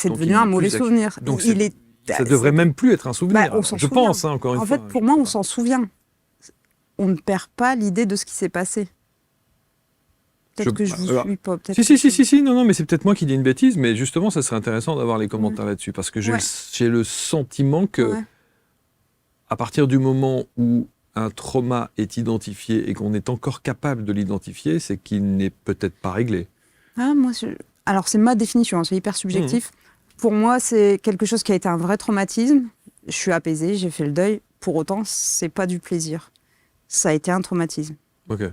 devenu un mauvais souvenir. Donc ça devrait même plus être un souvenir. Je pense, hein, encore une fois. En fait, pour moi, on s'en souvient. On ne perd pas l'idée de ce qui s'est passé. Peut-être que je vous suis pas. Si, non, mais c'est peut-être moi qui dis une bêtise, mais justement, ça serait intéressant d'avoir les commentaires là-dessus, parce que j'ai le sentiment que, à partir du moment où un trauma est identifié et qu'on est encore capable de l'identifier, c'est qu'il n'est peut-être pas réglé. Alors, c'est ma définition, hein, c'est hyper subjectif. Pour moi, c'est quelque chose qui a été un vrai traumatisme. Je suis apaisée, j'ai fait le deuil. Pour autant, c'est pas du plaisir. Ça a été un traumatisme. Ok.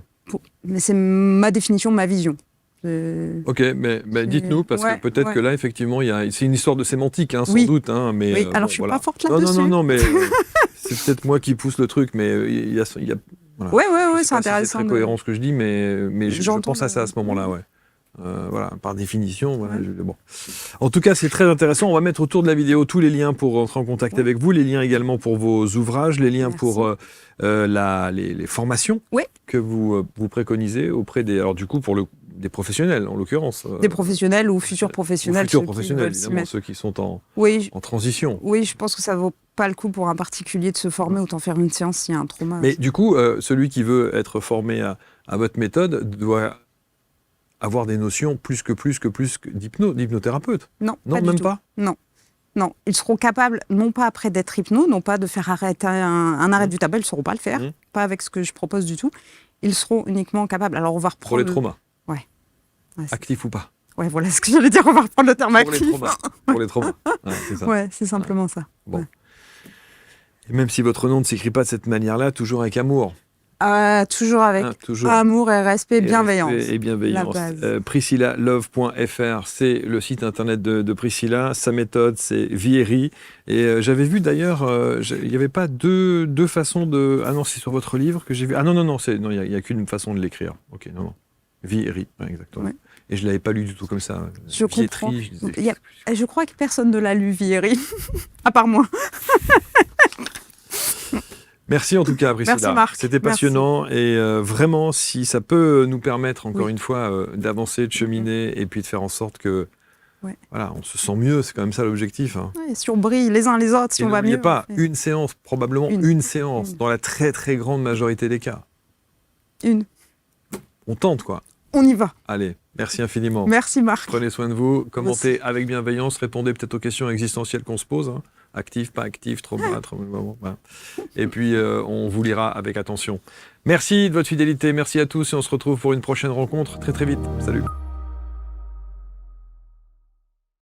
Mais c'est ma définition, ma vision. Ok, mais dites-nous, parce que peut-être que là, effectivement, c'est une histoire de sémantique, hein, sans doute. Hein, mais, oui, alors je suis pas forte là-dessus. Non, mais c'est peut-être moi qui pousse le truc, mais il y a voilà. Ouais, c'est intéressant. C'est très cohérent ce que je dis, mais je pense à ça à ce moment-là, voilà, par définition. Voilà, bon. En tout cas, c'est très intéressant. On va mettre autour de la vidéo tous les liens pour rentrer en contact avec vous, les liens également pour vos ouvrages, les liens pour les formations que vous préconisez auprès alors du coup, des professionnels, en l'occurrence. Des professionnels ou futurs professionnels. Futurs professionnels, évidemment, ceux qui sont en transition. Oui, je pense que ça ne vaut pas le coup pour un particulier de se former, autant faire une séance s'il y a un trauma. Mais du coup, celui qui veut être formé à votre méthode doit avoir des notions plus que d'hypnothérapeute. Non, même pas. Non, ils seront capables, non pas après d'être hypno, non pas de faire arrêter un arrêt du tabac, ils ne sauront pas le faire, pas avec ce que je propose du tout. Ils seront uniquement capables. Alors on va reprendre... Pour les traumas. Actif ou pas. Ouais, voilà ce que j'allais dire, on va reprendre le terme actif. Pour les traumas. C'est ça. Ouais, c'est simplement ça. Bon. Et même si votre nom ne s'écrit pas de cette manière-là, toujours avec amour. Toujours avec amour et respect, bienveillance. Et bienveillance. PriscillaLove.fr, c'est le site internet de Priscilla. Sa méthode, c'est Vieri. Et j'avais vu d'ailleurs, il n'y avait pas deux façons de... Ah non, c'est sur votre livre que j'ai vu. Ah non, il n'y a qu'une façon de l'écrire. Ok, non. Vieri, exactement. Ouais. Et je ne l'avais pas lu du tout comme ça. Je comprends. Je crois que personne ne l'a lu, Vieri, à part moi. Merci en tout cas, Priscilla. Merci Marc. C'était passionnant. Et vraiment, si ça peut nous permettre, encore une fois, d'avancer, de cheminer et puis de faire en sorte que voilà, on se sent mieux, c'est quand même ça l'objectif. Hein. Ouais, si on brille les uns les autres, si on va mieux. N'oubliez pas, une séance, probablement une séance, dans la très très grande majorité des cas. On tente, quoi. On y va. Allez, merci infiniment. Merci Marc. Prenez soin de vous, commentez avec bienveillance, répondez peut-être aux questions existentielles qu'on se pose. Hein. Actif, pas actif, trop bas, trop bas. Voilà. Et puis, on vous lira avec attention. Merci de votre fidélité, merci à tous et on se retrouve pour une prochaine rencontre très très vite. Salut.